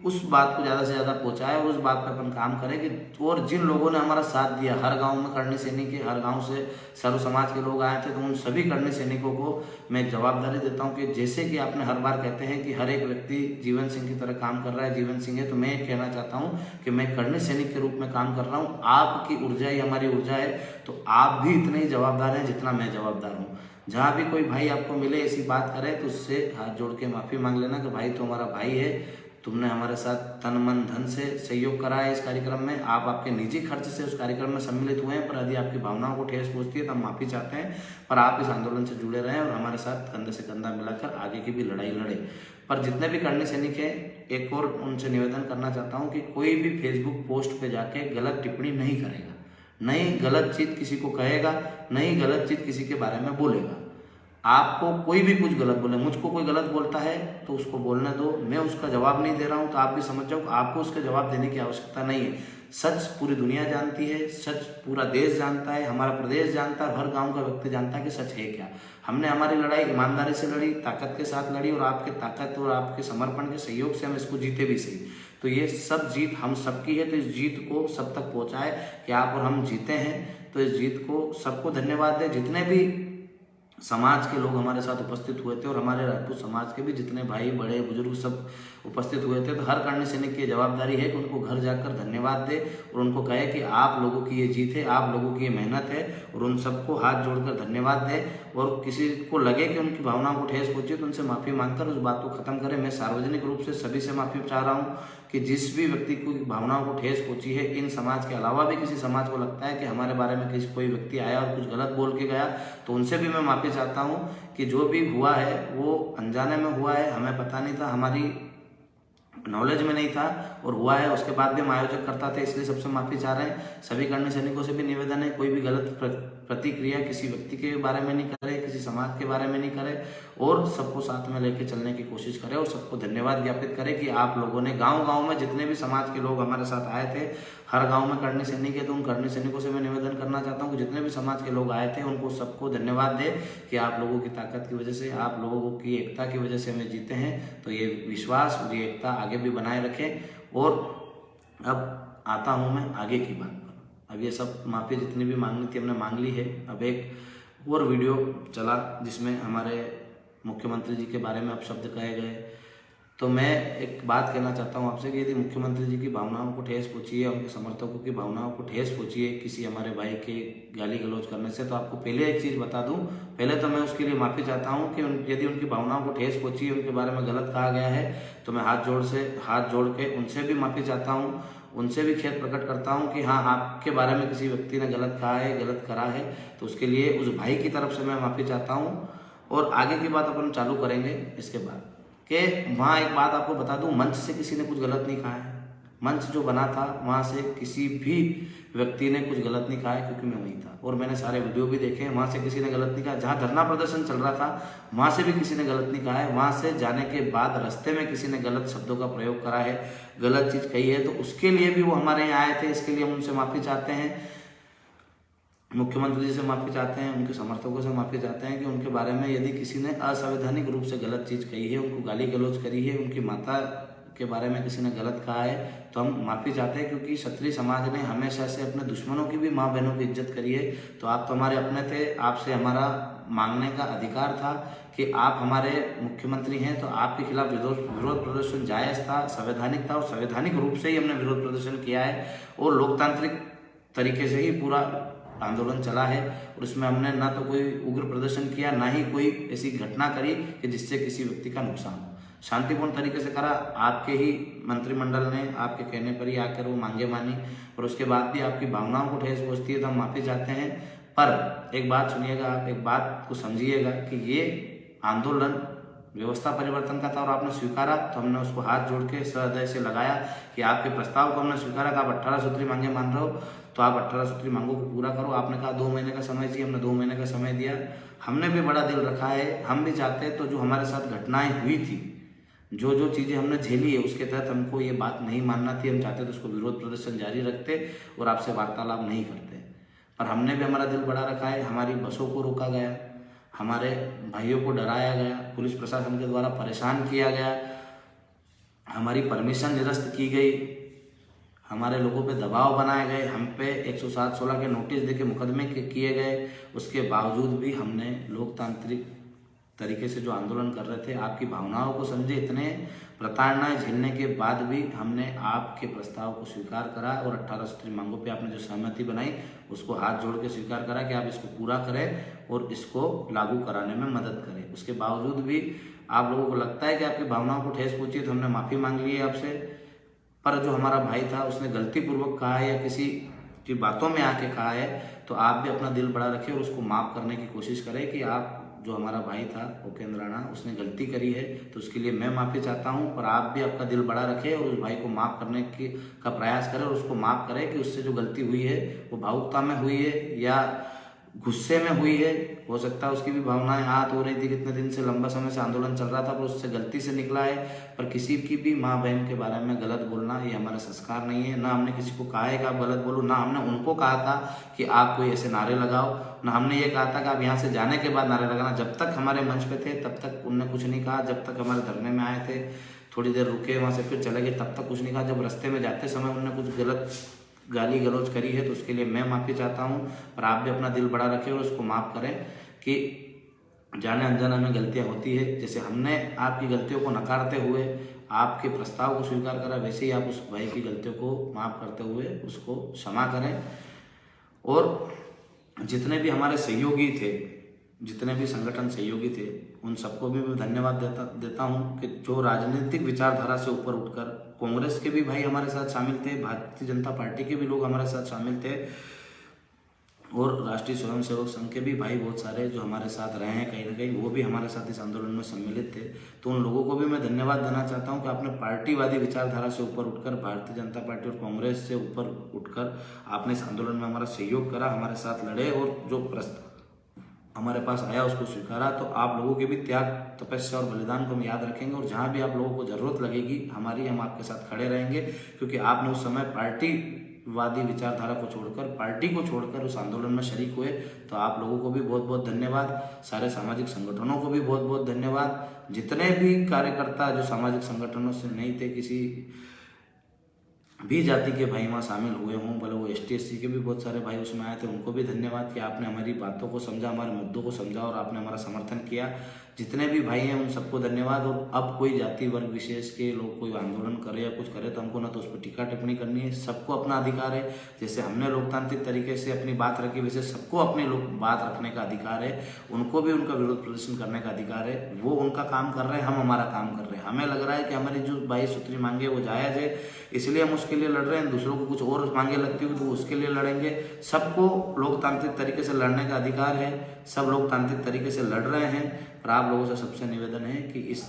उस बात को ज़्यादा से ज़्यादा पहुंचाए और उस बात पर अपन काम करें कि और जिन लोगों ने हमारा साथ दिया, हर गांव में करनी सैनिक के, हर गांव से सर्व समाज के लोग आए थे, तो उन सभी करनी सैनिकों को मैं जवाबदारी देता हूं कि जैसे कि आपने हर बार कहते हैं कि हर एक व्यक्ति जीवन सिंह की तरह काम कर रहा है, जीवन सिंह है, तो मैं ये कहना चाहता हूँ कि मैं करनी सैनिक के रूप में काम कर रहा हूँ। आपकी ऊर्जा ही हमारी ऊर्जा है, तो आप भी इतने ही जवाबदार हैं जितना मैं जवाबदार हूँ। जहाँ भी कोई भाई आपको मिले ऐसी बात करे तो उससे हाथ जोड़ के माफ़ी मांग लेना कि भाई तो हमारा भाई है, तुमने हमारे साथ तन मन धन से सहयोग करा है इस कार्यक्रम में, आप आपके निजी खर्च से उस कार्यक्रम में सम्मिलित हुए हैं, पर यदि आपकी भावनाओं को ठेस पहुंचती है तो हम माफ़ी चाहते हैं। पर आप इस आंदोलन से जुड़े रहें और हमारे साथ कंधे से कंधा मिलाकर आगे की भी लड़ाई लड़े। पर जितने भी करनी सैनिक है, एक और उनसे निवेदन करना चाहता हूँ कि कोई भी फेसबुक पोस्ट पे जाके गलत टिप्पणी नहीं करेगा, नहीं गलत चीज़ किसी को कहेगा, नहीं गलत चीज़ किसी के बारे में बोलेगा। आपको कोई भी कुछ गलत बोले, मुझको कोई गलत बोलता है तो उसको बोलने दो, मैं उसका जवाब नहीं दे रहा हूँ, तो आप भी समझ जाओ आपको उसका जवाब देने की आवश्यकता नहीं है। सच पूरी दुनिया जानती है, सच पूरा देश जानता है, हमारा प्रदेश जानता है, हर गांव का व्यक्ति जानता है कि सच है क्या। हमने हमारी लड़ाई ईमानदारी से लड़ी, ताकत के साथ लड़ी और आपके ताकत और आपके समर्पण के सहयोग से हम इसको जीते भी सही। तो ये सब जीत हम सबकी है, तो इस जीत को सब तक पहुँचाए कि आप और हम जीते हैं। तो इस जीत को सबको धन्यवाद दें। जितने भी समाज के लोग हमारे साथ उपस्थित हुए थे और हमारे राजपूत समाज के भी जितने भाई बड़े बुजुर्ग सब उपस्थित हुए थे, तो हर करनी सैनिक की जवाबदारी है कि उनको घर जाकर धन्यवाद दे और उनको कहे कि आप लोगों की ये जीत है, आप लोगों की ये मेहनत है, और उन सबको हाथ जोड़कर धन्यवाद दे। और किसी को लगे कि उनकी भावनाओं को ठेस पहुंची तो उनसे माफ़ी मांगकर उस बात को ख़त्म करें। मैं सार्वजनिक रूप से सभी से माफ़ी चाह रहा हूँ कि जिस भी व्यक्ति को भावनाओं को ठेस पहुंची है, इन समाज के अलावा भी किसी समाज को लगता है कि हमारे बारे में किसी कोई व्यक्ति आया और कुछ गलत बोल के गया, तो उनसे भी मैं माफ़ी चाहता हूँ कि जो भी हुआ है वो अनजाने में हुआ है, हमें पता नहीं था, हमारी नॉलेज में नहीं था और हुआ है। उसके बाद भी हम आयोजक करता थे, इसलिए सबसे माफ़ी चाह रहे हैं। सभी करनी सैनिकों से भी निवेदन है कोई भी गलत प्रतिक्रिया किसी व्यक्ति के बारे में नहीं करे, किसी समाज के बारे में नहीं करे और सबको साथ में लेके चलने की कोशिश करे और सबको धन्यवाद ज्ञापित करे कि आप लोगों ने गांव-गांव में जितने भी समाज के लोग हमारे साथ आए थे, हर गांव में करनी सैनिक है, तो उन करनी सैनिकों से मैं निवेदन करना चाहता हूँ कि जितने भी समाज के लोग आए थे उनको सबको धन्यवाद दे कि आप लोगों की ताकत की वजह से, आप लोगों की एकता की वजह से हमें जीते हैं। तो ये विश्वास और ये एकता आगे भी बनाए रखें। और अब आता हूँ मैं आगे की बात पर। अब ये सब माफ़ी जितनी भी मांगनी थी हमने मांग ली है। अब एक और वीडियो चला जिसमें हमारे मुख्यमंत्री जी के बारे में अपशब्द कहे गए, तो मैं एक बात कहना चाहता हूँ आपसे कि यदि मुख्यमंत्री जी की भावनाओं को ठेस पहुँची है, उनके समर्थकों की भावनाओं को ठेस पहुँची है किसी हमारे भाई के गाली गलौज करने से, तो आपको पहले एक चीज़ बता दूँ। पहले तो मैं उसके लिए माफ़ी चाहता हूँ कि यदि उनकी भावनाओं को ठेस पहुँची है, उनके बारे में गलत कहा गया है, तो मैं हाथ जोड़ के उनसे भी माफ़ी चाहता हूँ, उनसे भी खेद प्रकट करता हूँ कि हाँ, आपके बारे में किसी व्यक्ति ने गलत कहा है, गलत करा है, तो उसके लिए उस भाई की तरफ से मैं माफ़ी चाहता हूँ। और आगे की बात अपन चालू करेंगे इसके बाद कि वहाँ एक बात आपको बता दूँ, मंच से किसी ने कुछ गलत नहीं कहा है। मंच जो बना था वहाँ से किसी भी व्यक्ति ने कुछ गलत नहीं कहा है, क्योंकि मैं वहीं था और मैंने सारे वीडियो भी देखे। वहाँ से किसी ने गलत नहीं कहा। जहाँ धरना प्रदर्शन चल रहा था वहाँ से भी किसी ने गलत नहीं कहा है। वहाँ से जाने के बाद रास्ते में किसी ने गलत शब्दों का प्रयोग करा है, गलत चीज़ कही है, तो उसके लिए भी वो हमारे यहाँ आए थे। इसके लिए हम उनसे माफ़ी चाहते हैं, मुख्यमंत्री जी से माफ़ी चाहते हैं, उनके समर्थकों से माफ़ी चाहते हैं कि उनके बारे में यदि किसी ने असंवैधानिक रूप से गलत चीज़ कही है, उनको गाली गलौज करी है, उनकी माता के बारे में किसी ने गलत कहा है तो हम माफ़ी चाहते हैं, क्योंकि क्षत्रिय समाज ने हमेशा से अपने दुश्मनों की भी माँ बहनों की इज्जत करी है। तो आप तो हमारे अपने थे, आपसे हमारा मांगने का अधिकार था कि आप हमारे मुख्यमंत्री हैं, तो आपके खिलाफ विरोध प्रदर्शन जायज़ था, संवैधानिक था, और संवैधानिक रूप से ही हमने विरोध प्रदर्शन किया है और लोकतांत्रिक तरीके से ही पूरा आंदोलन चला है। और उसमें हमने ना तो कोई उग्र प्रदर्शन किया, ना ही कोई ऐसी घटना करी कि जिससे किसी व्यक्ति का नुकसान हो। शांतिपूर्ण तरीके से करा। आपके ही मंत्रिमंडल ने आपके कहने पर ही आकर वो मांगे मानी, और उसके बाद भी आपकी भावनाओं को ठेस पहुंचती है तो हम माफ़ी चाहते हैं। पर एक बात सुनिएगा, आप एक बात को समझिएगा कि ये आंदोलन व्यवस्था परिवर्तन का था और आपने स्वीकारा, तो हमने उसको हाथ जोड़ के सहृदय से लगाया कि आपके प्रस्ताव को हमने स्वीकारा कि आप 18 सूत्री मांगे मान रहे हो, तो आप 18 सूत्री मांगों को पूरा करो। आपने कहा 2 महीने का समय चाहिए, हमने 2 महीने का समय दिया। हमने भी बड़ा दिल रखा है, हम भी चाहते हैं तो जो हमारे साथ घटनाएं हुई थी, जो चीज़ें हमने झेली है, उसके तहत हमको ये बात नहीं मानना थी। हम चाहते तो उसको विरोध प्रदर्शन जारी रखते और आपसे वार्तालाप नहीं करते, पर हमने भी हमारा दिल बड़ा रखा है। हमारी बसों को रोका गया, हमारे भाइयों को डराया गया, पुलिस प्रशासन के द्वारा परेशान किया गया, हमारी परमिशन निरस्त की गई, हमारे लोगों पे दबाव बनाए गए, हम पे 107-16 के नोटिस देके मुकदमे किए गए। उसके बावजूद भी हमने लोकतांत्रिक तरीके से जो आंदोलन कर रहे थे, आपकी भावनाओं को समझे, इतने प्रताड़नाएं झेलने के बाद भी हमने आपके प्रस्ताव को स्वीकार करा और 18 सूत्री मांगों पे आपने जो सहमति बनाई उसको हाथ जोड़ के स्वीकार करा कि आप इसको पूरा करें और इसको लागू कराने में मदद करें। उसके बावजूद भी आप लोगों को लगता है कि आपकी भावनाओं को ठेस पहुंची, तो हमने माफ़ी मांग ली है आपसे। पर जो हमारा भाई था उसने गलतीपूर्वक कहा है या किसी की बातों में आके कहा है, तो आप भी अपना दिल बड़ा रखें और उसको माफ़ करने की कोशिश करें कि आप जो हमारा भाई था उपेंद्र राणा, उसने गलती करी है तो उसके लिए मैं माफ़ी चाहता हूं। पर आप भी आपका दिल बड़ा रखें और उस भाई को माफ़ करने का प्रयास करें और उसको माफ़ करें कि उससे जो गलती हुई है वो भावुकता में हुई है या गुस्से में हुई है। हो सकता है उसकी भी भावनाएं आहत हो रही थी, कितने दिन से लंबा समय से आंदोलन चल रहा था, पर उससे गलती से निकला है। पर किसी की भी माँ बहन के बारे में गलत बोलना ये हमारा संस्कार नहीं है। ना हमने किसी को कहा है कि आप गलत बोलो, ना हमने उनको कहा था कि आप कोई ऐसे नारे लगाओ, ना हमने ये कहा था कि आप यहाँ से जाने के बाद नारे लगाना। जब तक हमारे मंच पे थे तब तक उनने कुछ नहीं कहा, जब तक हमारे धरने में आए थे थोड़ी देर रुके, वहाँ से फिर चले गए, तब तक कुछ नहीं कहा। जब रास्ते में जाते समय उन्होंने कुछ गलत गाली गलौज करी है तो उसके लिए मैं माफ़ी चाहता हूँ। पर आप भी अपना दिल बड़ा रखें और उसको माफ़ करें कि जाने अनजाने में गलतियाँ होती है। जैसे हमने आपकी गलतियों को नकारते हुए आपके प्रस्ताव को स्वीकार करा, वैसे ही आप उस भाई की गलतियों को माफ़ करते हुए उसको क्षमा करें। और जितने भी हमारे सहयोगी थे, जितने भी संगठन सहयोगी थे, उन सबको भी मैं धन्यवाद देता हूं कि जो राजनीतिक विचारधारा से ऊपर उठकर, कांग्रेस के भी भाई हमारे साथ शामिल थे, भारतीय जनता पार्टी के भी लोग हमारे साथ शामिल थे, और राष्ट्रीय स्वयंसेवक संघ के भी भाई बहुत सारे जो हमारे साथ रहे हैं, कहीं ना कहीं वो भी हमारे साथ इस आंदोलन में सम्मिलित थे। तो उन लोगों को भी मैं धन्यवाद देना चाहता हूं कि आपने पार्टीवादी विचारधारा से ऊपर उठकर, भारतीय जनता पार्टी और कांग्रेस से ऊपर उठकर आपने इस आंदोलन में हमारा सहयोग करा, हमारे साथ लड़े और जो प्रस्ताव हमारे पास आया उसको स्वीकारा। तो आप लोगों के भी त्याग, तपस्या और बलिदान को हम याद रखेंगे, और जहाँ भी आप लोगों को ज़रूरत लगेगी हमारी, हम आपके साथ खड़े रहेंगे, क्योंकि आपने उस समय पार्टीवादी विचारधारा को छोड़कर, पार्टी को छोड़कर उस आंदोलन में शरीक हुए। तो आप लोगों को भी बहुत बहुत धन्यवाद, सारे सामाजिक संगठनों को भी बहुत बहुत धन्यवाद, जितने भी कार्यकर्ता जो सामाजिक संगठनों से नहीं थे, किसी भी जाति के भाई वहाँ शामिल हुए हों, भले वो ST/SC के भी बहुत सारे भाई उसमें आए थे, उनको भी धन्यवाद कि आपने हमारी बातों को समझा, हमारे मुद्दों को समझा और आपने हमारा समर्थन किया। जितने भी भाई हैं उन सबको धन्यवाद। और अब कोई जाति वर्ग विशेष के लोग कोई आंदोलन करे या कुछ करे तो हमको ना तो उस पर टीका टिप्पणी करनी है, सबको अपना अधिकार है। जैसे हमने लोकतांत्रिक तरीके से अपनी बात रखी, वैसे सबको अपनी बात रखने का अधिकार है, उनको भी उनका विरोध प्रदर्शन करने का अधिकार है। वो उनका काम कर रहे हैं, हम हमारा काम कर रहे हैं। हमें लग रहा है कि हमारी जो 22 सूत्री मांगे वो जायज़ है, इसलिए हम उसके लिए लड़ रहे हैं। दूसरों को कुछ और मांगे लगती हुई तो उसके लिए लड़ेंगे। सबको लोकतांत्रिक तरीके से लड़ने का अधिकार है, सब लोकतांत्रिक तरीके से लड़ रहे हैं। पर आप लोगों से सबसे निवेदन है कि इस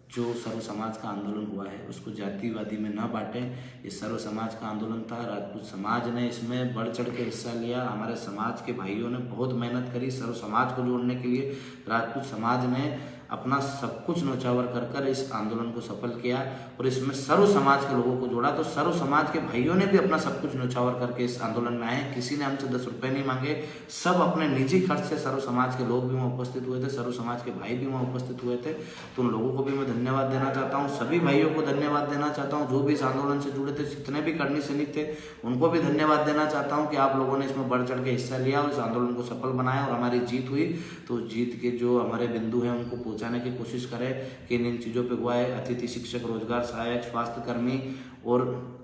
जो सर्व समाज का आंदोलन हुआ है उसको जातिवादी में न बांटें। इस सर्व समाज का आंदोलन था, राजपूत समाज ने इसमें बढ़ चढ़ के हिस्सा लिया, हमारे समाज के भाइयों ने बहुत मेहनत करी सर्व समाज को जोड़ने के लिए। राजपूत समाज ने अपना सब कुछ न्यौछावर कर इस आंदोलन को सफल किया और इसमें सर्व समाज के लोगों को जोड़ा। तो सर्व समाज के भाइयों ने भी अपना सब कुछ न्यौछावर करके इस आंदोलन में आए। किसी ने हमसे 10 रुपए नहीं मांगे, सब अपने निजी खर्च से सर्व समाज के लोग भी वहाँ उपस्थित हुए थे, सर्व समाज के भाई भी वहाँ उपस्थित हुए थे। तो उन लोगों को भी मैं धन्यवाद देना चाहता हूँ, सभी भाइयों को धन्यवाद देना चाहता हूँ जो भी इस आंदोलन से जुड़े थे, जितने भी कर्मी सैनिक थे उनको भी धन्यवाद देना चाहता हूँ कि आप लोगों ने इसमें बढ़ चढ़ के हिस्सा लिया और इस आंदोलन को सफल बनाया और हमारी जीत हुई। तो जीत के जो हमारे बिंदु हैं उनको पहुँचाने की कोशिश करें कि इन चीज़ों पर हुआ है। अतिथि शिक्षक, रोजगार सहायक, स्वास्थ्य कर्मी और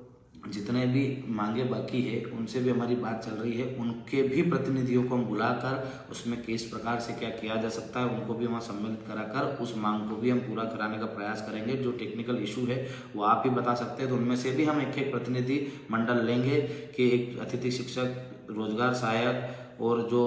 जितने भी मांगे बाकी है उनसे भी हमारी बात चल रही है। उनके भी प्रतिनिधियों को हम बुलाकर उसमें किस प्रकार से क्या किया जा सकता है उनको भी वहाँ सम्मिलित कराकर उस मांग को भी हम पूरा कराने का प्रयास करेंगे। जो टेक्निकल इशू है वो आप ही बता सकते हैं, तो उनमें से भी हम एक प्रतिनिधि मंडल लेंगे कि एक अतिथि शिक्षक, रोजगार सहायक और जो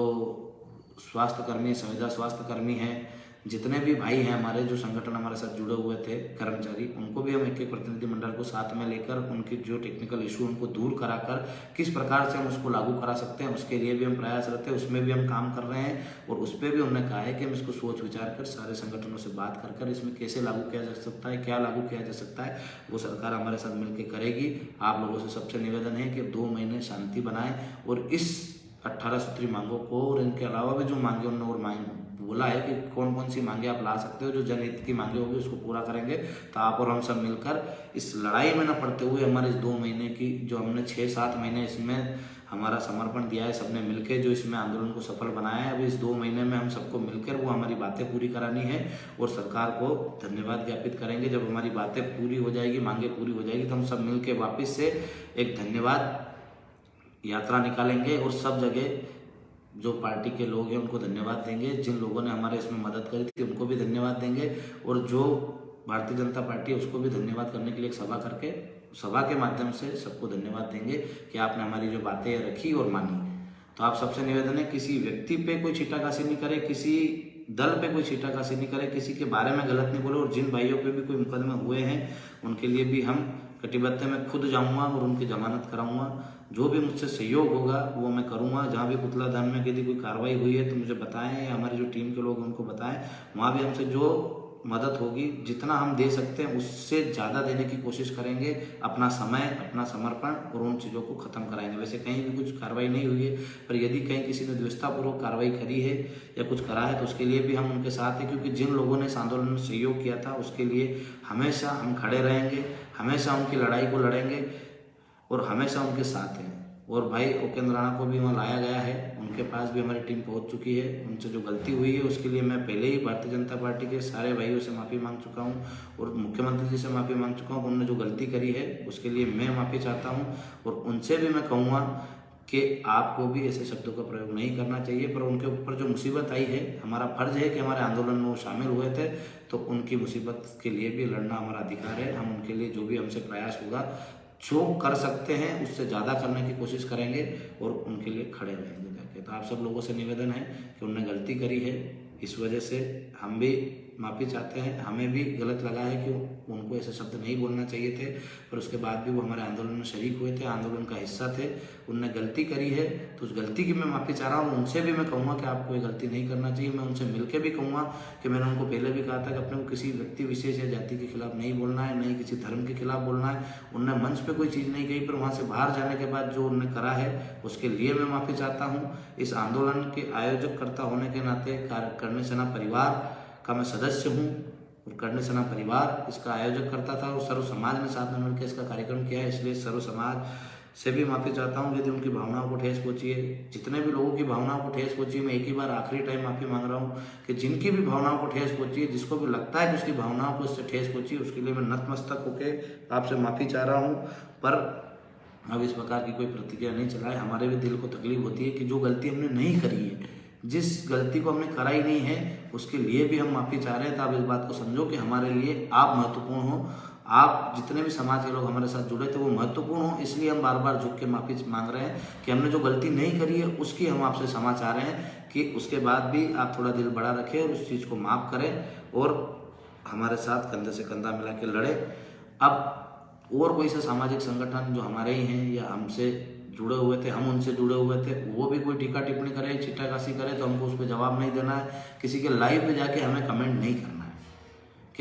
स्वास्थ्य कर्मी, संविदा स्वास्थ्य कर्मी हैं, जितने भी भाई हैं हमारे जो संगठन हमारे साथ जुड़े हुए थे कर्मचारी, उनको भी हम एक प्रतिनिधि मंडल को साथ में लेकर उनके जो टेक्निकल इशू उनको दूर कराकर किस प्रकार से हम उसको लागू करा सकते हैं उसके लिए भी हम प्रयासरत हैं, उसमें भी हम काम कर रहे हैं। और उस पर भी उन्होंने कहा है कि हम इसको सोच विचार कर सारे संगठनों से बात कर इसमें कैसे लागू किया जा सकता है, क्या लागू किया जा सकता है, वो सरकार हमारे साथ मिलकर करेगी। आप लोगों से सबसे निवेदन है कि 2 महीने शांति बनाएं और इस 18 सूत्री मांगों को और इनके अलावा भी जो मांगे उन्होंने और मांग बोला है कि कौन कौन सी मांगे आप ला सकते हो, जो जनहित की मांगे होगी उसको पूरा करेंगे। तो आप और हम सब मिलकर इस लड़ाई में न पड़ते हुए हमारे इस 2 महीने की जो हमने 6-7 महीने इसमें हमारा समर्पण दिया है, सबने मिलकर जो इसमें आंदोलन को सफल बनाया है, अभी इस 2 महीने में हम सबको मिलकर वो हमारी बातें पूरी करानी है और सरकार को धन्यवाद ज्ञापित करेंगे। जब हमारी बातें पूरी हो जाएगी, मांगे पूरी हो जाएगी, तो हम सब मिलकर वापस से एक धन्यवाद यात्रा निकालेंगे और सब जगह जो पार्टी के लोग हैं उनको धन्यवाद देंगे। जिन लोगों ने हमारे इसमें मदद करी थी उनको भी धन्यवाद देंगे और जो भारतीय जनता पार्टी है उसको भी धन्यवाद करने के लिए एक सभा करके सभा के माध्यम से सबको धन्यवाद देंगे कि आपने हमारी जो बातें रखी और मानी। तो आप सबसे निवेदन है किसी व्यक्ति पे कोई छींटाकशी नहीं करे, किसी दल पे कोई छींटाकशी नहीं करे, किसी के बारे में गलत नहीं बोले। और जिन भाइयों पे भी कोई मुकदमे हुए हैं उनके लिए भी हम कटिबद्ध में खुद जाऊंगा और उनकी जमानत कराऊंगा। जो भी मुझसे सहयोग होगा वो मैं करूंगा। जहाँ भी पुतला दान में यदि कोई कार्रवाई हुई है तो मुझे बताएं या हमारी जो टीम के लोग हैं उनको बताएं। वहाँ भी हमसे जो मदद होगी, जितना हम दे सकते हैं उससे ज़्यादा देने की कोशिश करेंगे। अपना समय, अपना समर्पण और उन चीज़ों को ख़त्म कराएंगे। वैसे कहीं भी कुछ कार्रवाई नहीं हुई है, पर यदि कहीं किसी ने द्वेषतापूर्वक कार्रवाई करी है या कुछ करा है तो उसके लिए भी हम उनके साथ हैं, क्योंकि जिन लोगों ने इस आंदोलन में सहयोग किया था उसके लिए हमेशा हम खड़े रहेंगे, हमेशा उनकी लड़ाई को लड़ेंगे और हमेशा उनके साथ हैं। और भाई उपेंद्र राणा को भी वहाँ लाया गया है, उनके पास भी हमारी टीम पहुँच चुकी है। उनसे जो गलती हुई है उसके लिए मैं पहले ही भारतीय जनता पार्टी के सारे भाइयों से माफ़ी मांग चुका हूँ और मुख्यमंत्री जी से माफ़ी मांग चुका हूँ। उन्होंने जो गलती करी है उसके लिए मैं माफ़ी चाहता हूँ और उनसे भी मैं कहूँगा कि आपको भी ऐसे शब्दों का प्रयोग नहीं करना चाहिए। पर उनके ऊपर जो मुसीबत आई है, हमारा फर्ज है कि हमारे आंदोलन में वो शामिल हुए थे, तो उनकी मुसीबत के लिए भी लड़ना हमारा अधिकार है। हम उनके लिए जो भी हमसे प्रयास होगा, जो कर सकते हैं उससे ज़्यादा करने की कोशिश करेंगे और उनके लिए खड़े रहेंगे जाके। तो आप सब लोगों से निवेदन है कि उन्होंने गलती करी है, इस वजह से हम भी माफ़ी चाहते हैं। हमें भी गलत लगा है कि उनको ऐसे शब्द नहीं बोलना चाहिए थे, पर उसके बाद भी वो हमारे आंदोलन में शरीक हुए थे, आंदोलन का हिस्सा थे। उनने गलती करी है तो उस गलती की मैं माफ़ी चाह रहा हूँ। उनसे भी मैं कहूँगा कि आपको ये गलती नहीं करना चाहिए। मैं उनसे मिलकर भी कहूँगा कि मैंने उनको पहले भी कहा था कि अपने को किसी व्यक्ति विशेष या जाति के खिलाफ नहीं बोलना है, नहीं किसी धर्म के खिलाफ बोलना है। उनने मंच पर कोई चीज़ नहीं कही, पर वहाँ से बाहर जाने के बाद जो उन्होंने करा है उसके लिए मैं माफ़ी चाहता हूँ। इस आंदोलन के आयोजककर्ता होने के नाते करणी सेना परिवार का मैं सदस्य हूँ और करणी सेना परिवार इसका आयोजक करता था और सर्व समाज ने साथ में मिलकर इसका कार्यक्रम किया है। इसलिए सर्व समाज से भी माफ़ी चाहता हूँ यदि उनकी भावनाओं को ठेस पहुँची है। जितने भी लोगों की भावनाओं को ठेस पहुँची है, मैं एक ही बार आखिरी टाइम माफ़ी मांग रहा हूँ कि जिनकी भी भावनाओं को ठेस पहुँची है, जिसको भी लगता है कि उसकी भावनाओं को इससे ठेस पहुँची, उसके लिए मैं नतमस्तक होकर आपसे माफ़ी चाह रहा हूँ। पर अब इस प्रकार की कोई प्रतिक्रिया नहीं चला है। हमारे भी दिल को तकलीफ होती है कि जो गलती हमने नहीं करी है, जिस गलती को हमने करा ही नहीं है, उसके लिए भी हम माफ़ी चाह रहे हैं। तो आप इस बात को समझो कि हमारे लिए आप महत्वपूर्ण हो। आप जितने भी समाज के लोग हमारे साथ जुड़े थे वो महत्वपूर्ण हो, इसलिए हम बार बार झुक के माफ़ी मांग रहे हैं कि हमने जो गलती नहीं करी है उसकी हम आपसे क्षमा चाह रहे हैं कि उसके बाद भी आप थोड़ा दिल बड़ा रखें और उस चीज़ को माफ़ करें और हमारे साथ कंधे से कंधा मिला के लड़े। अब और कोई से सामाजिक संगठन जो हमारे ही हैं या हमसे जुड़े हुए थे, हम उनसे जुड़े हुए थे, वो भी कोई टीका टिप्पणी करे, छींटाकशी करे तो हमको उस पर जवाब नहीं देना है। किसी के लाइव पे जाके हमें कमेंट नहीं करना है।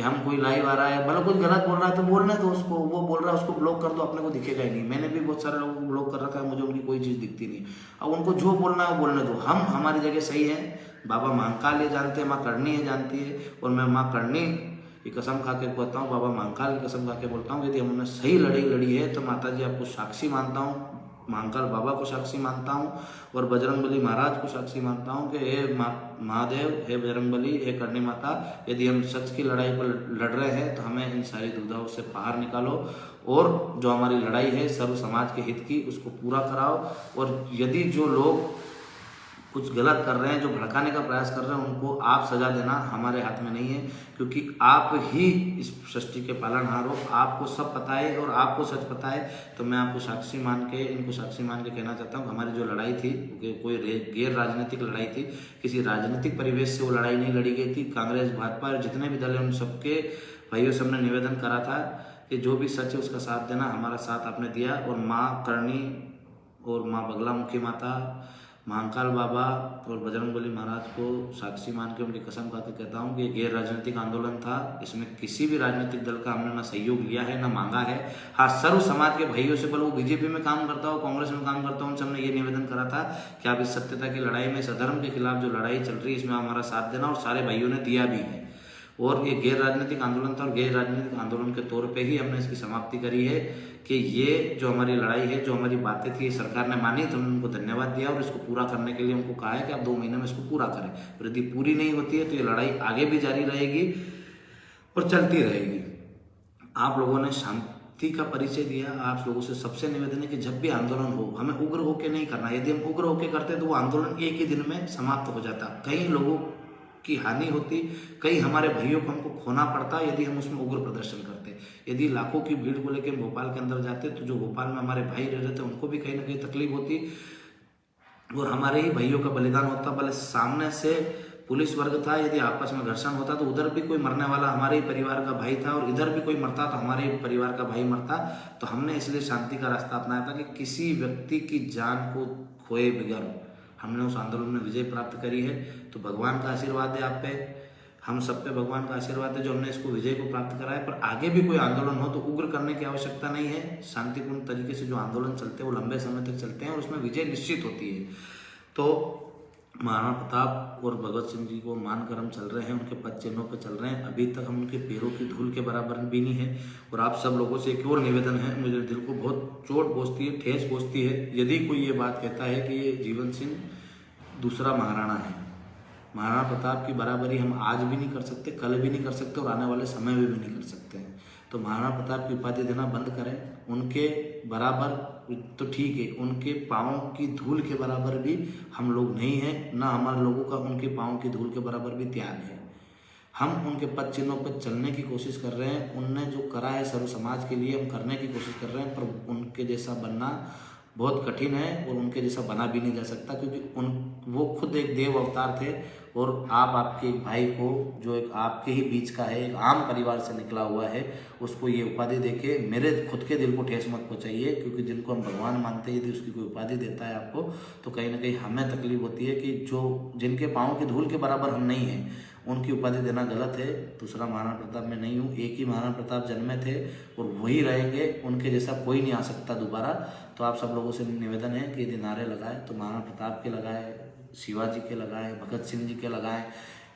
कि हम कोई लाइव आ रहा है, भले कुछ गलत बोल रहा है तो बोलने दो उसको, वो बोल रहा है उसको ब्लॉक कर दो, अपने को दिखेगा ही नहीं। मैंने भी बहुत सारे लोगों को ब्लॉक कर रखा है, मुझे उनकी कोई चीज़ दिखती नहीं। अब उनको जो बोलना है वो बोलने दो, हम हमारी जगह सही है। बाबा महाकाल ये जानते हैं, माँ करनी है जानती है, और मैं माँ करनी की कसम खा के कहता हूँ, बाबा महाकाल की कसम खा के बोलता हूँ, यदि हमने सही लड़ाई लड़ी है तो माता जी आपको साक्षी मानता हूँ, महाकाल बाबा को साक्षी मानता हूँ, और बजरंगबली महाराज को साक्षी मानता हूँ कि हे महादेव, हे बजरंगबली, हे करणी माता, यदि हम सच की लड़ाई पर लड़ रहे हैं तो हमें इन सारी दुविधाओं से बाहर निकालो, और जो हमारी लड़ाई है सर्व समाज के हित की उसको पूरा कराओ। और यदि जो लोग कुछ गलत कर रहे हैं, जो भड़काने का प्रयास कर रहे हैं, उनको आप सजा देना हमारे हाथ में नहीं है, क्योंकि आप ही इस सृष्टि के पालनहार हो, आपको सब पता है और आपको सच पता है। तो मैं आपको साक्षी मान के, इनको साक्षी मान के कहना चाहता हूँ, हमारी जो लड़ाई थी कोई गैर राजनीतिक लड़ाई थी, किसी राजनीतिक परिवेश से वो लड़ाई नहीं लड़ी गई थी। कांग्रेस, भाजपा, जितने भी दल हैं उन सबके भाइयों से हमने निवेदन करा था कि जो भी सच है उसका साथ देना, हमारा साथ आपने दिया। और माँ करणी और माँ बगलामुखी माता, महाकाल बाबा और बजरंगबली महाराज को साक्षी मान के उनकी कसम खा के कहता हूँ कि गैर राजनीतिक आंदोलन था, इसमें किसी भी राजनीतिक दल का हमने ना सहयोग लिया है ना मांगा है। हाँ, सर्व समाज के भाइयों से, बोलो वो बीजेपी में काम करता हो, कांग्रेस में काम करता हो, उनसे हमने ये निवेदन करा था कि आप इस सत्यता की लड़ाई में, इस अधर्म के खिलाफ जो लड़ाई चल रही है इसमें हमारा साथ देना, और सारे भाइयों ने दिया भी है। और ये गैर राजनीतिक आंदोलन था, और गैर राजनीतिक आंदोलन के तौर पे ही हमने इसकी समाप्ति करी है कि ये जो हमारी लड़ाई है, जो हमारी बातें थी, सरकार ने मानी तो हमने उनको धन्यवाद दिया, और इसको पूरा करने के लिए उनको कहा है कि आप 2 महीने में इसको पूरा करें। और यदि पूरी नहीं होती है तो ये लड़ाई आगे भी जारी रहेगी और चलती रहेगी। आप लोगों ने शांति का परिचय दिया, आप लोगों से सबसे निवेदन है कि जब भी आंदोलन हो हमें उग्र होकर नहीं करना। यदि हम उग्र होकर करते तो वो आंदोलन एक ही दिन में समाप्त हो जाता, कई लोगों की हानि होती, कई हमारे भाइयों को हमको खोना पड़ता यदि हम उसमें उग्र प्रदर्शन करते। यदि लाखों की भीड़ को लेकर भोपाल के अंदर जाते तो जो भोपाल में हमारे भाई रह रहे थे उनको भी कहीं ना कहीं तकलीफ होती, और हमारे ही भाइयों का बलिदान होता। भले सामने से पुलिस वर्ग था, यदि आपस में घर्षण होता तो उधर भी कोई मरने वाला हमारे ही परिवार का भाई था, और इधर भी कोई मरता तो हमारे ही परिवार का भाई मरता। तो हमने इसलिए शांति का रास्ता अपनाया था कि किसी व्यक्ति की जान को खोए बगैर हमने उस आंदोलन में विजय प्राप्त करी है। तो भगवान का आशीर्वाद है आप पे, हम सब पे भगवान का आशीर्वाद है जो हमने इसको विजय को प्राप्त करा है। पर आगे भी कोई आंदोलन हो तो उग्र करने की आवश्यकता नहीं है। शांतिपूर्ण तरीके से जो आंदोलन चलते हैं वो लंबे समय तक चलते हैं और उसमें विजय निश्चित होती है। तो महाराणा प्रताप और भगत सिंह जी को मानकर हम चल रहे हैं, उनके पद चिन्हों पर चल रहे हैं। अभी तक हम उनके पैरों की धूल के बराबर भी नहीं है। और आप सब लोगों से एक और निवेदन है, मुझे दिल को बहुत चोट पहुंचती है, ठेस पहुंचती है, यदि कोई ये बात कहता है कि ये जीवन सिंह दूसरा महाराणा है। महाराणा प्रताप की बराबरी हम आज भी नहीं कर सकते, कल भी नहीं कर सकते, और आने वाले समय में भी नहीं कर सकते हैं। तो महाराणा प्रताप की उपाधि देना बंद करें। उनके बराबर तो ठीक है, उनके पाँव की धूल के बराबर भी हम लोग नहीं हैं, ना हमारे लोगों का उनके पाँव की धूल के बराबर भी त्याग है। हम उनके पद चिन्हों पर चलने की कोशिश कर रहे हैं। उनने जो करा है सर्व समाज के लिए हम करने की कोशिश कर रहे हैं, पर उनके जैसा बनना बहुत कठिन है और उनके जैसा बना भी नहीं जा सकता, क्योंकि वो खुद एक देव अवतार थे। और आप आपके एक भाई को जो एक आपके ही बीच का है, एक आम परिवार से निकला हुआ है, उसको ये उपाधि देके मेरे खुद के दिल को ठेस मत पहुंचाइए। क्योंकि जिनको हम भगवान मानते हैं, यदि उसकी कोई उपाधि देता है आपको, तो कहीं ना कहीं हमें तकलीफ होती है कि जो जिनके पाँव की धूल के बराबर हम नहीं हैं, उनकी उपाधि देना गलत है। दूसरा महाराणा प्रताप में नहीं हूँ, एक ही महाराणा प्रताप जन्मे थे और वही रहेंगे, उनके जैसा कोई नहीं आ सकता दोबारा। तो आप सब लोगों से निवेदन है कि यदि नारे लगाए तो महाराणा प्रताप के लगाए, शिवाजी के लगाएं, भगत सिंह जी के लगाएं,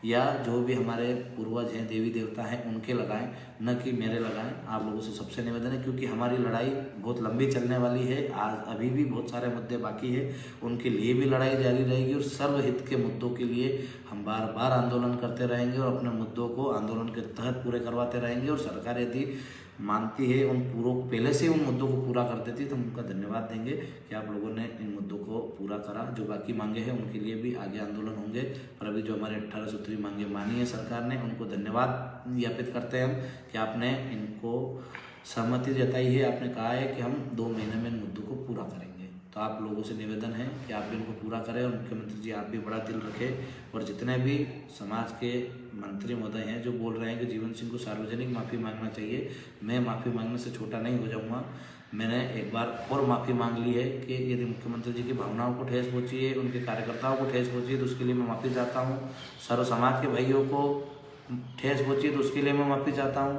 या जो भी हमारे पूर्वज हैं, देवी देवता हैं, उनके लगाएं, न कि मेरे लगाएं। आप लोगों से सबसे निवेदन है, क्योंकि हमारी लड़ाई बहुत लंबी चलने वाली है। आज अभी भी बहुत सारे मुद्दे बाकी है, उनके लिए भी लड़ाई जारी रहेगी और सर्वहित के मुद्दों के लिए हम बार बार आंदोलन करते रहेंगे और अपने मुद्दों को आंदोलन के तहत पूरे करवाते रहेंगे। और सरकार यदि मानती है उन पूरों पहले से उन मुद्दों को पूरा कर देती तो हम उनका धन्यवाद देंगे कि आप लोगों ने इन मुद्दों को पूरा करा। जो बाकी मांगे हैं उनके लिए भी आगे आंदोलन होंगे, पर अभी जो हमारे 18 सूत्री मांगे मानी है सरकार ने, उनको धन्यवाद ज्ञापित करते हैं हम कि आपने इनको सहमति जताई है। आपने कहा है कि हम 2 महीने में इन मुद्दों को पूरा करेंगे। तो आप लोगों से निवेदन है कि आप भी इनको पूरा करें और मुख्यमंत्री जी आप भी बड़ा दिल रखें। और जितने भी समाज के मंत्री महोदय हैं जो बोल रहे हैं कि जीवन सिंह को सार्वजनिक माफ़ी मांगना चाहिए, मैं माफ़ी मांगने से छोटा नहीं हो जाऊंगा। मैंने एक बार और माफ़ी मांग ली है कि यदि मुख्यमंत्री जी की भावनाओं को ठेस पहुँची है, उनके कार्यकर्ताओं को ठेस पहुँची है, तो उसके लिए मैं माफ़ी चाहता हूँ। सर्व समाज के भाइयों को ठेस पहुंची तो उसके लिए मैं माफ़ी चाहता हूं।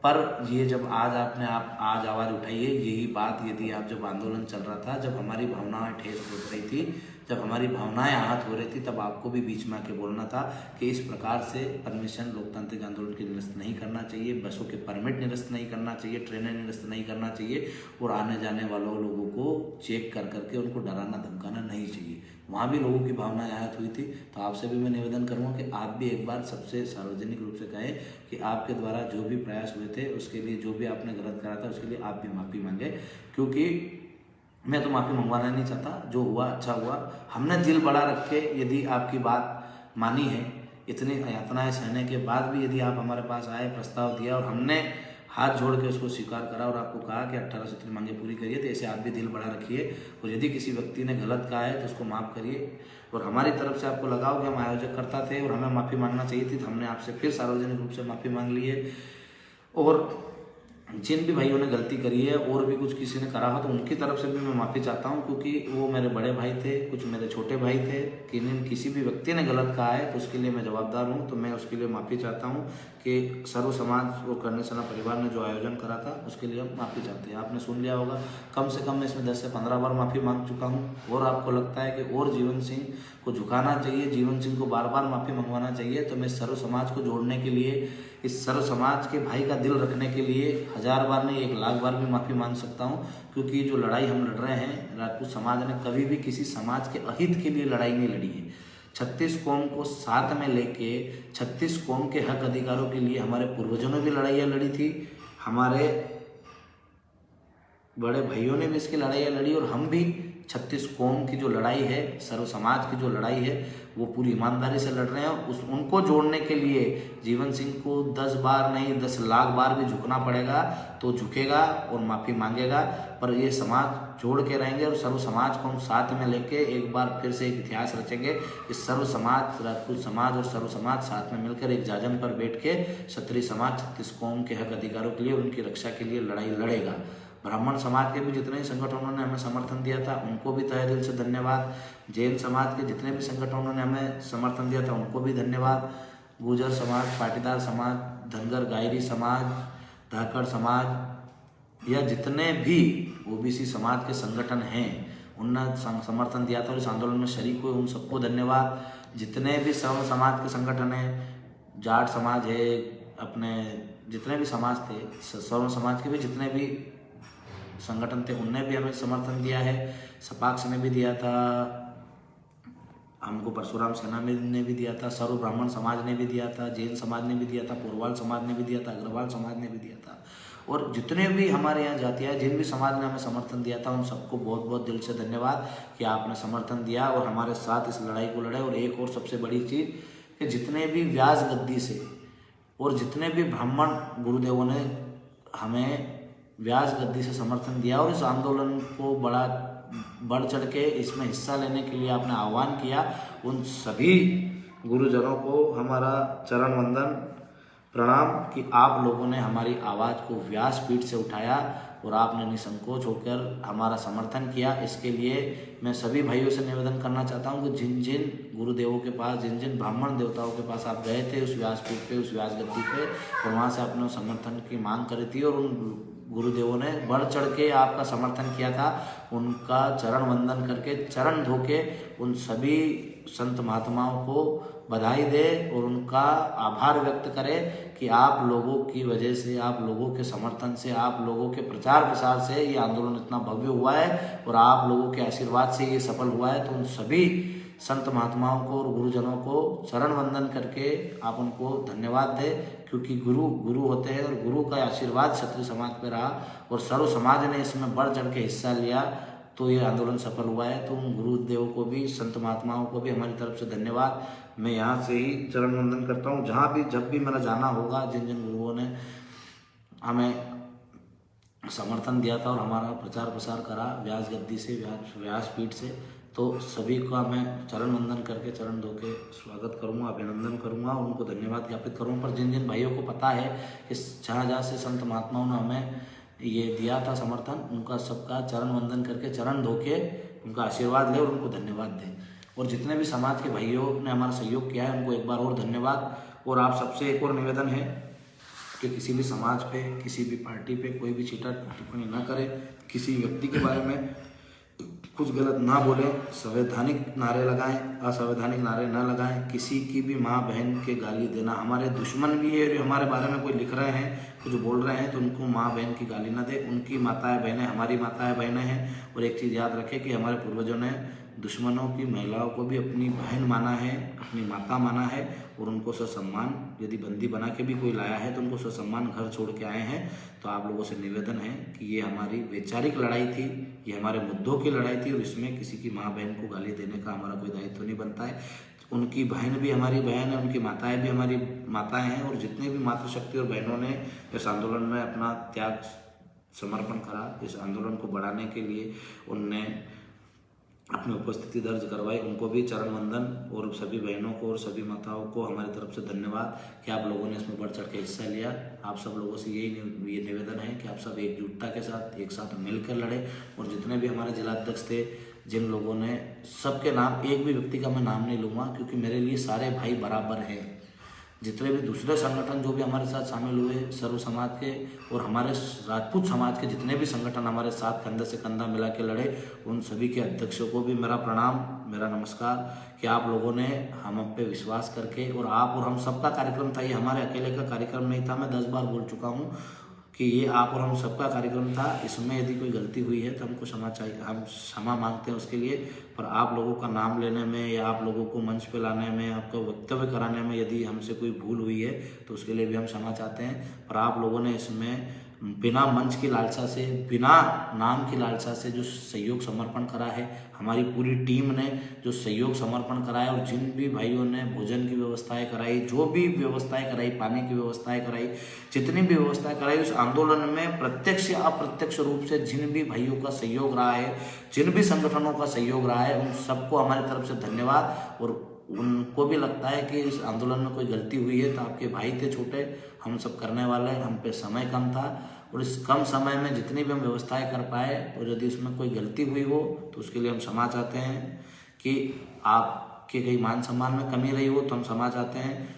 पर ये जब आज आज आवाज़ उठाइए, यही बात यदि आप जब आंदोलन चल रहा था, जब हमारी भावनाएं ठेस पहुंच रही थी, जब हमारी भावनाएं आहत हो रही थी, तब आपको भी बीच में आके बोलना था कि इस प्रकार से परमिशन लोकतांत्रिक आंदोलन की निरस्त नहीं करना चाहिए, बसों के परमिट निरस्त नहीं करना चाहिए, ट्रेनें निरस्त नहीं करना चाहिए, और आने जाने वालों लोगों को चेक कर करके उनको डराना धमकाना नहीं चाहिए। वहाँ भी लोगों की भावनाएं आहत हुई थी। तो आपसे भी मैं निवेदन करूँगा कि आप भी एक बार सबसे सार्वजनिक रूप से कहें कि आपके द्वारा जो भी प्रयास हुए थे, उसके लिए जो भी आपने गलत करा था, उसके लिए आप भी माफ़ी मांगे, क्योंकि मैं तो माफ़ी मंगवाना नहीं चाहता। जो हुआ अच्छा हुआ। हमने दिल बड़ा रख के यदि आपकी बात मानी है, इतनी यातनाएं सहने के बाद भी यदि आप हमारे पास आए, प्रस्ताव दिया और हमने हाथ जोड़ के उसको स्वीकार करा और आपको कहा कि 18 सूत्री मांगे पूरी करिए, तो ऐसे आप भी दिल बड़ा रखिए। और यदि किसी व्यक्ति ने गलत कहा है तो उसको माफ़ करिए। और हमारी तरफ से आपको लगाओ कि हम आयोजक करता थे और हमें माफ़ी मांगना चाहिए थी, तो हमने आपसे फिर सार्वजनिक रूप से माफ़ी मांग ली है। और जिन भी भाइयों ने गलती करी है और भी कुछ किसी ने करा हो तो उनकी तरफ से भी मैं माफ़ी चाहता हूं, क्योंकि वो मेरे बड़े भाई थे, कुछ मेरे छोटे भाई थे। किसी भी व्यक्ति ने गलत कहा है तो उसके लिए मैं जवाबदार हूं। तो मैं उसके लिए माफ़ी चाहता हूं कि सर्व समाज और करने सना परिवार ने जो आयोजन करा था उसके लिए हम माफ़ी चाहते हैं। आपने सुन लिया होगा, कम से कम मैं इसमें 10 से 15 बार माफ़ी मांग चुका हूँ। और आपको लगता है कि और जीवन सिंह को झुकाना चाहिए, जीवन सिंह को बार बार माफ़ी मंगवाना चाहिए, तो मैं सर्व समाज को जोड़ने के लिए, इस सर्व समाज के भाई का दिल रखने के लिए 1000 बार नहीं 1,00,000 बार भी माफ़ी मांग सकता हूँ। क्योंकि जो लड़ाई हम लड़ रहे हैं, राजपूत समाज ने कभी भी किसी समाज के अहित के लिए लड़ाई नहीं लड़ी है। 36 कौम को साथ में लेके 36 कौम के हक अधिकारों के लिए हमारे पूर्वजों ने भी लड़ाइयाँ लड़ी थी, हमारे बड़े भाइयों ने भी इसकी लड़ाइयाँ लड़ी, और हम भी 36 कौम की जो लड़ाई है, सर्व समाज की जो लड़ाई है, वो पूरी ईमानदारी से लड़ रहे हैं। उनको जोड़ने के लिए जीवन सिंह को 10 बार नहीं 10,00,000 बार भी झुकना पड़ेगा तो झुकेगा और माफ़ी मांगेगा। पर ये समाज जोड़ के रहेंगे और सर्व समाज को हम साथ में लेके एक बार फिर से एक इतिहास रचेंगे। इस सर्व समाज, राजपूत समाज और सर्व समाज साथ में मिलकर एक जाजन पर बैठ के क्षत्रिय समाज 36 कौम के हक अधिकारों के लिए, उनकी रक्षा के लिए लड़ाई लड़ेगा। ब्राह्मण समाज के भी जितने ही संगठनों ने हमें समर्थन दिया था उनको भी तहे दिल से धन्यवाद। जैन समाज के जितने भी संगठनों ने हमें समर्थन दिया था उनको भी धन्यवाद। गुर्जर समाज, पाटीदार समाज, धनगर गायरी समाज, धाकड़ समाज, या जितने भी ओबीसी समाज के संगठन हैं उन्होंने समर्थन दिया था और इस आंदोलन में शरीक हुए, उन सबको धन्यवाद। जितने भी सर्व समाज के संगठन हैं, जाट समाज है, अपने जितने भी समाज थे, सर्व समाज के भी जितने भी संगठन थे उनने भी हमें समर्थन दिया है। सपाक्ष ने भी दिया था हमको, परशुराम सेना ने भी दिया था, सर्व ब्राह्मण समाज ने भी दिया था, जैन समाज ने भी दिया था, पोरवाल समाज ने भी दिया था, अग्रवाल समाज ने भी दिया था। और जितने भी हमारे यहाँ जातियाँ, जिन भी समाज ने हमें समर्थन दिया था उन सबको बहुत बहुत दिल से धन्यवाद कि आपने समर्थन दिया और हमारे साथ इस लड़ाई को लड़े। और एक और सबसे बड़ी चीज़ कि जितने भी व्यास गद्दी से और जितने भी ब्राह्मण गुरुदेवों ने हमें व्यास गद्दी से समर्थन दिया और इस आंदोलन को बढ़ चढ़ के इसमें हिस्सा लेने के लिए आपने आह्वान किया, उन सभी गुरुजनों को हमारा चरण वंदन प्रणाम कि आप लोगों ने हमारी आवाज़ को व्यासपीठ से उठाया और आपने निसंकोच होकर हमारा समर्थन किया। इसके लिए मैं सभी भाइयों से निवेदन करना चाहता हूँ कि जिन जिन गुरुदेवों के पास, जिन जिन ब्राह्मण देवताओं के पास आप गए थे उस व्यासपीठ पे, उस व्यास गद्दी पे, और वहाँ से आपने समर्थन की मांग करी थी और उन गुरुदेवों ने बढ़ चढ़ के आपका समर्थन किया था, उनका चरण वंदन करके, चरण धो के उन सभी संत महात्माओं को बधाई दे और उनका आभार व्यक्त करे कि आप लोगों की वजह से, आप लोगों के समर्थन से, आप लोगों के प्रचार प्रसार से ये आंदोलन इतना भव्य हुआ है और आप लोगों के आशीर्वाद से ये सफल हुआ है। तो उन सभी संत महात्माओं को और गुरुजनों को चरण वंदन करके आप उनको धन्यवाद दें, क्योंकि गुरु गुरु होते हैं और गुरु का आशीर्वाद क्षत्रिय समाज पर रहा और सर्व समाज ने इसमें बढ़ चढ़ के हिस्सा लिया तो ये आंदोलन सफल हुआ है। तो उन गुरुदेव को भी, संत महात्माओं को भी हमारी तरफ से धन्यवाद। मैं यहाँ से ही चरण वंदन करता हूँ। जहाँ भी जब भी मेरा जाना होगा, जिन जिन गुरुओं ने हमें समर्थन दिया था और हमारा प्रचार प्रसार करा व्यास गद्दी से, व्यासपीठ से, तो सभी का मैं चरण वंदन करके, चरण धो के स्वागत करूँगा, अभिनंदन करूँगा, उनको धन्यवाद ज्ञापित करूँगा। पर जिन जिन भाइयों को पता है कि जहाँ से संत महात्माओं ने हमें ये दिया था समर्थन, उनका सबका चरण वंदन करके, चरण धो के उनका आशीर्वाद ले और उनको धन्यवाद दें। और जितने भी समाज के भाइयों ने हमारा सहयोग किया है उनको एक बार और धन्यवाद। और आप सबसे एक और निवेदन है कि किसी भी समाज पे, किसी भी पार्टी पे कोई भी चीटा टिप्पणी ना करें, किसी व्यक्ति के बारे में कुछ गलत ना बोलें, संवैधानिक नारे लगाएं, असंवैधानिक नारे ना लगाएं, किसी की भी माँ बहन के गाली देना, हमारे दुश्मन भी है जो हमारे बारे में कोई लिख रहे हैं, कुछ बोल रहे हैं तो उनको माँ बहन की गाली ना दे। उनकी माताएं बहनें हमारी माताएं बहनें हैं। और एक चीज़ याद रखें कि हमारे पूर्वजों ने दुश्मनों की महिलाओं को भी अपनी बहन माना है, अपनी माता माना है, और उनको ससम्मान, यदि बंदी बना के भी कोई लाया है तो उनको ससम्मान घर छोड़ के आए हैं। तो आप लोगों से निवेदन है कि ये हमारी वैचारिक लड़ाई थी, ये हमारे मुद्दों की लड़ाई थी, और इसमें किसी की माँ बहन को गाली देने का हमारा कोई दायित्व नहीं बनता है। उनकी बहन भी हमारी बहन है, उनकी माताएं भी हमारी माताएं हैं, और जितने भी मातृशक्ति और बहनों ने इस आंदोलन में अपना त्याग समर्पण करा, इस आंदोलन को बढ़ाने के लिए उनने अपनी उपस्थिति दर्ज करवाई, उनको भी चरण वंदन, और सभी बहनों को और सभी माताओं को हमारी तरफ से धन्यवाद कि आप लोगों ने इसमें बढ़ चढ़ के हिस्सा लिया। आप सब लोगों से यही ये निवेदन है कि आप सब एकजुटता के साथ एक साथ मिलकर लड़े। और जितने भी हमारे जिलाध्यक्ष थे, जिन लोगों ने, सबके नाम, एक भी व्यक्ति का मैं नाम नहीं लूँगा क्योंकि मेरे लिए सारे भाई बराबर हैं। जितने भी दूसरे संगठन जो भी हमारे साथ शामिल हुए, सर्व समाज के और हमारे राजपूत समाज के जितने भी संगठन हमारे साथ कंधे से कंधा मिला के लड़े, उन सभी के अध्यक्षों को भी मेरा प्रणाम, मेरा नमस्कार कि आप लोगों ने हम पे विश्वास करके, और आप और हम सबका कार्यक्रम था, ये हमारे अकेले का कार्यक्रम नहीं था। मैं 10 बार बोल चुका हूँ कि ये आप और हम सबका कार्यक्रम था। इसमें यदि कोई गलती हुई है तो हमको क्षमा चाहिए, हम क्षमा मांगते हैं उसके लिए। पर आप लोगों का नाम लेने में या आप लोगों को मंच पे लाने में, आपका वक्तव्य कराने में यदि हमसे कोई भूल हुई है तो उसके लिए भी हम क्षमा चाहते हैं। पर आप लोगों ने इसमें बिना मंच की लालसा से, बिना नाम की लालसा से जो सहयोग समर्पण करा है, हमारी पूरी टीम ने जो सहयोग समर्पण कराया, और जिन भी भाइयों ने भोजन की व्यवस्थाएं कराई, जो भी व्यवस्थाएं कराई, पानी की व्यवस्थाएं कराई, जितनी भी व्यवस्थाएं कराई, उस आंदोलन में प्रत्यक्ष या अप्रत्यक्ष रूप से जिन भी भाइयों का सहयोग रहा है, जिन भी संगठनों का सहयोग रहा है, उन सबको हमारी तरफ से धन्यवाद। और उनको भी लगता है कि इस आंदोलन में कोई गलती हुई है तो आपके भाई थे छोटे, हम सब करने वाले, हम पे समय कम था, और इस कम समय में जितनी भी हम व्यवस्थाएं कर पाए, और यदि उसमें कोई गलती हुई हो तो उसके लिए हम क्षमा चाहते हैं कि आपके कहीं मान सम्मान में कमी रही हो तो हम क्षमा चाहते हैं।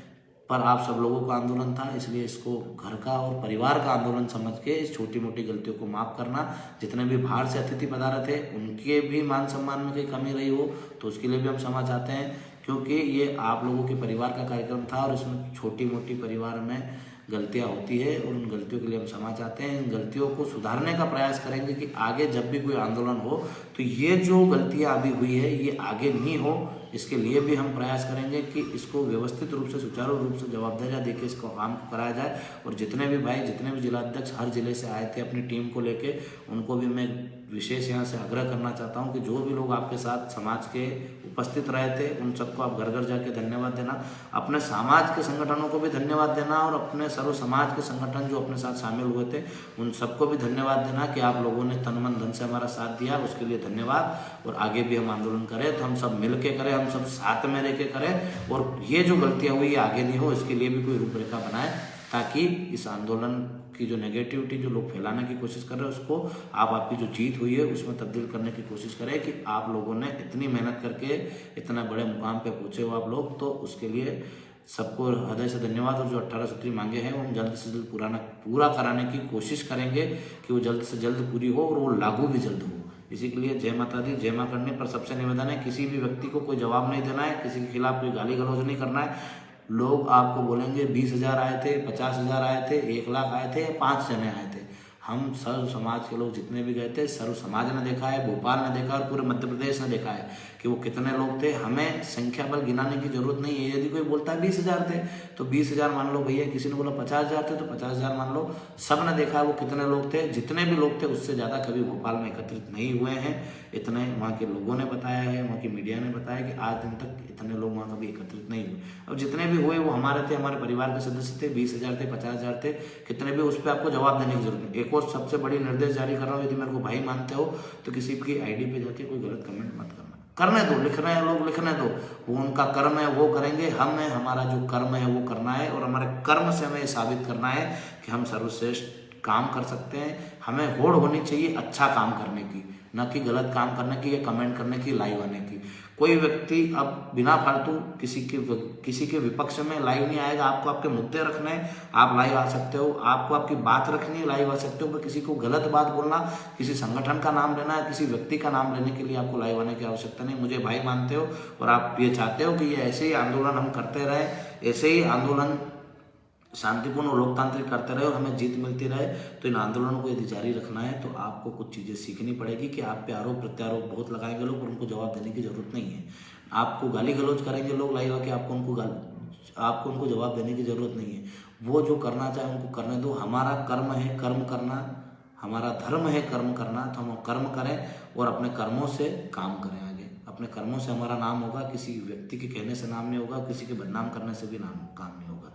पर आप सब लोगों का आंदोलन था, इसलिए इसको घर का और परिवार का आंदोलन समझ के इस छोटी मोटी गलतियों को माफ़ करना। जितने भी बाहर से अतिथि पधारे थे उनके भी मान सम्मान में कहीं कमी रही हो तो उसके लिए भी हम क्षमा चाहते हैं, क्योंकि ये आप लोगों के परिवार का कार्यक्रम था और इसमें छोटी मोटी परिवार में गलतियां होती है, और उन गलतियों के लिए हम क्षमा चाहते हैं। इन गलतियों को सुधारने का प्रयास करेंगे कि आगे जब भी कोई आंदोलन हो तो ये जो गलतियां अभी हुई है ये आगे नहीं हो, इसके लिए भी हम प्रयास करेंगे कि इसको व्यवस्थित रूप से, सुचारू रूप से जवाबदारियां देकर इसको काम को कराया जाए। और जितने भी भाई, जितने भी जिलाध्यक्ष हर जिले से आए थे अपनी टीम को लेके, उनको भी मैं विशेष यहाँ से आग्रह करना चाहता हूँ कि जो भी लोग आपके साथ समाज के उपस्थित रहे थे उन सबको आप घर घर जाके धन्यवाद देना, अपने समाज के संगठनों को भी धन्यवाद देना, और अपने सर्व समाज के संगठन जो अपने साथ शामिल हुए थे उन सबको भी धन्यवाद देना कि आप लोगों ने तन मन धन से हमारा साथ दिया, उसके लिए धन्यवाद। और आगे भी हम आंदोलन करें तो हम सब मिल के करें, हम सब साथ में रह के करें, और ये जो गलतियाँ हुई आगे नहीं हो इसके लिए भी कोई रूपरेखा बनाए, ताकि इस आंदोलन की जो नेगेटिविटी जो लोग फैलाने की कोशिश कर रहे हैं उसको आपकी जो जीत हुई है उसमें तब्दील करने की कोशिश करें कि आप लोगों ने इतनी मेहनत करके इतना बड़े मुकाम पे पहुंचे हो आप लोग, तो उसके लिए सबको हृदय से धन्यवाद। और जो 18 सूत्री मांगे हैं वो हम जल्द से जल्द पूरा कराने की कोशिश करेंगे कि वो जल्द से जल्द पूरी हो और वो लागू भी जल्द हो। इसी के लिए जय माता दी, जय मां करने पर सबसे निवेदन है, किसी भी व्यक्ति को कोई जवाब नहीं देना है, किसी के खिलाफ कोई गाली गलौज नहीं करना है। लोग आपको बोलेंगे 20,000 आए थे, 50,000 आए थे, 1 लाख आए थे, 5 जने आए थे, हम सर्व समाज के लोग जितने भी गए थे, सर्व समाज ने देखा है, भोपाल ने देखा और पूरे मध्य प्रदेश ने देखा है कि वो कितने लोग थे। हमें संख्या बल गिनाने की जरूरत नहीं है। यदि कोई बोलता है 20,000 थे तो 20,000 मान लो भैया, किसी ने बोला 50,000 थे तो 50,000 मान लो। सब ने देखा है वो कितने लोग थे, जितने भी लोग थे उससे ज़्यादा कभी भोपाल में एकत्रित नहीं हुए हैं। इतने वहाँ के लोगों ने बताया है, वहाँ की मीडिया ने बताया कि आज दिन तक इतने लोग वहाँ कभी एकत्रित नहीं हुए। अब जितने भी हुए वो हमारे थे, हमारे परिवार के सदस्य थे, 20,000 थे, 50,000 थे, कितने भी, उस पर आपको जवाब देने की जरूरत नहीं। एक और सबसे बड़ी निर्देश जारी कर रहा हूँ, यदि मेरे को भाई मानते हो तो किसी की आईडी पे जाके कोई गलत कमेंट मत करना। करने दो, लिख रहे हैं लोग, लिखने दो, वो उनका कर्म है, वो करेंगे। हमें हमारा जो कर्म है वो करना है, और हमारे कर्म से हमें साबित करना है कि हम सर्वश्रेष्ठ काम कर सकते हैं। हमें होड़ होनी चाहिए अच्छा काम करने की, न कि गलत काम करने की या कमेंट करने की, लाइव आने की। कोई व्यक्ति अब बिना फालतू किसी के विपक्ष में लाइव नहीं आएगा। आपको आपके मुद्दे रखने हैं, आप लाइव आ सकते हो। आपको आपकी बात रखनी है, लाइव आ सकते हो। पर किसी को गलत बात बोलना, किसी संगठन का नाम लेना, किसी व्यक्ति का नाम लेने के लिए आपको लाइव आने की आवश्यकता नहीं। मुझे भाई मानते हो और आप ये चाहते हो कि ये ऐसे ही आंदोलन हम करते रहे, ऐसे ही आंदोलन शांतिपूर्ण और लोकतांत्रिक करते रहे और हमें जीत मिलती रहे, तो इन आंदोलनों को यदि जारी रखना है तो आपको कुछ चीज़ें सीखनी पड़ेगी कि आप पे आरोप प्रत्यारोप बहुत लगाएंगे लोग और उनको जवाब देने की जरूरत नहीं है। आपको गाली गलौज करेंगे लोग लाइव आके, आपको उनको जवाब देने की जरूरत नहीं है। वो जो करना चाहे उनको करने दो। हमारा कर्म है कर्म करना, हमारा धर्म है कर्म करना, तो हम कर्म करें और अपने कर्मों से काम करें। आगे अपने कर्मों से हमारा नाम होगा, किसी व्यक्ति के कहने से नाम नहीं होगा, किसी के बदनाम करने से भी काम नहीं होगा।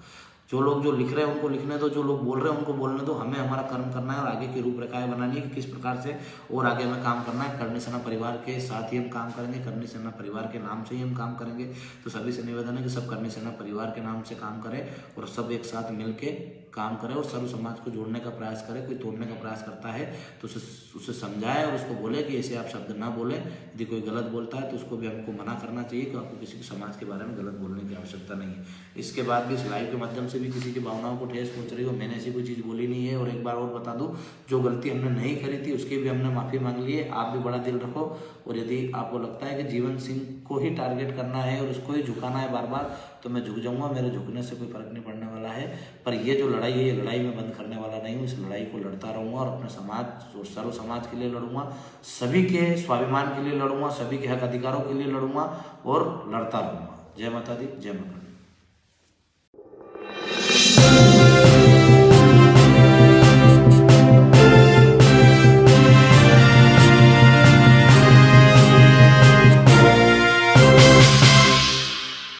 जो लोग जो लिख रहे हैं उनको लिखने दो, जो लोग बोल रहे हैं उनको बोलने दो। हमें हमारा कर्म करना है और आगे की रूपरेखाएं बनानी है कि किस प्रकार से और आगे हमें काम करना है। करनी सेना परिवार के साथ ही हम काम करेंगे, करनी सेना परिवार के नाम से ही हम काम करेंगे। तो सभी से निवेदन है कि सब करनी सेना परिवार के नाम से काम करें और सब एक साथ मिल के काम करें और सर्व समाज को जोड़ने का प्रयास करें। कोई तोड़ने का प्रयास करता है तो उसे समझाएं और उसको बोले कि ऐसे आप शब्द ना बोले। यदि कोई गलत बोलता है तो उसको भी हमको मना करना चाहिए कि आपको किसी समाज के बारे में गलत बोलने की आवश्यकता नहीं है। इसके बाद भी इस लाइव के माध्यम से भी किसी की भावनाओं को ठेस पहुंच रही हो, मैंने ऐसी कोई चीज़ बोली नहीं है। और एक बार और बता दूं, जो गलती हमने नहीं करी थी उसकी भी हमने माफ़ी मांग ली है। आप भी बड़ा दिल रखो और यदि आपको लगता है कि जीवन सिंह को ही टारगेट करना है और उसको ही झुकाना है बार बार, तो मैं झुक जाऊंगा। मेरे झुकने से कोई फर्क नहीं पड़ने वाला है। पर ये जो लड़ाई है, ये लड़ाई में बंद करने वाला नहीं हूँ। इस लड़ाई को लड़ता रहूँगा और अपने समाज और सर्व समाज के लिए लड़ूंगा, सभी के स्वाभिमान के लिए लड़ूंगा, सभी के हक अधिकारों के लिए लड़ूंगा और लड़ता रहूँगा। जय माता दी, जय माता।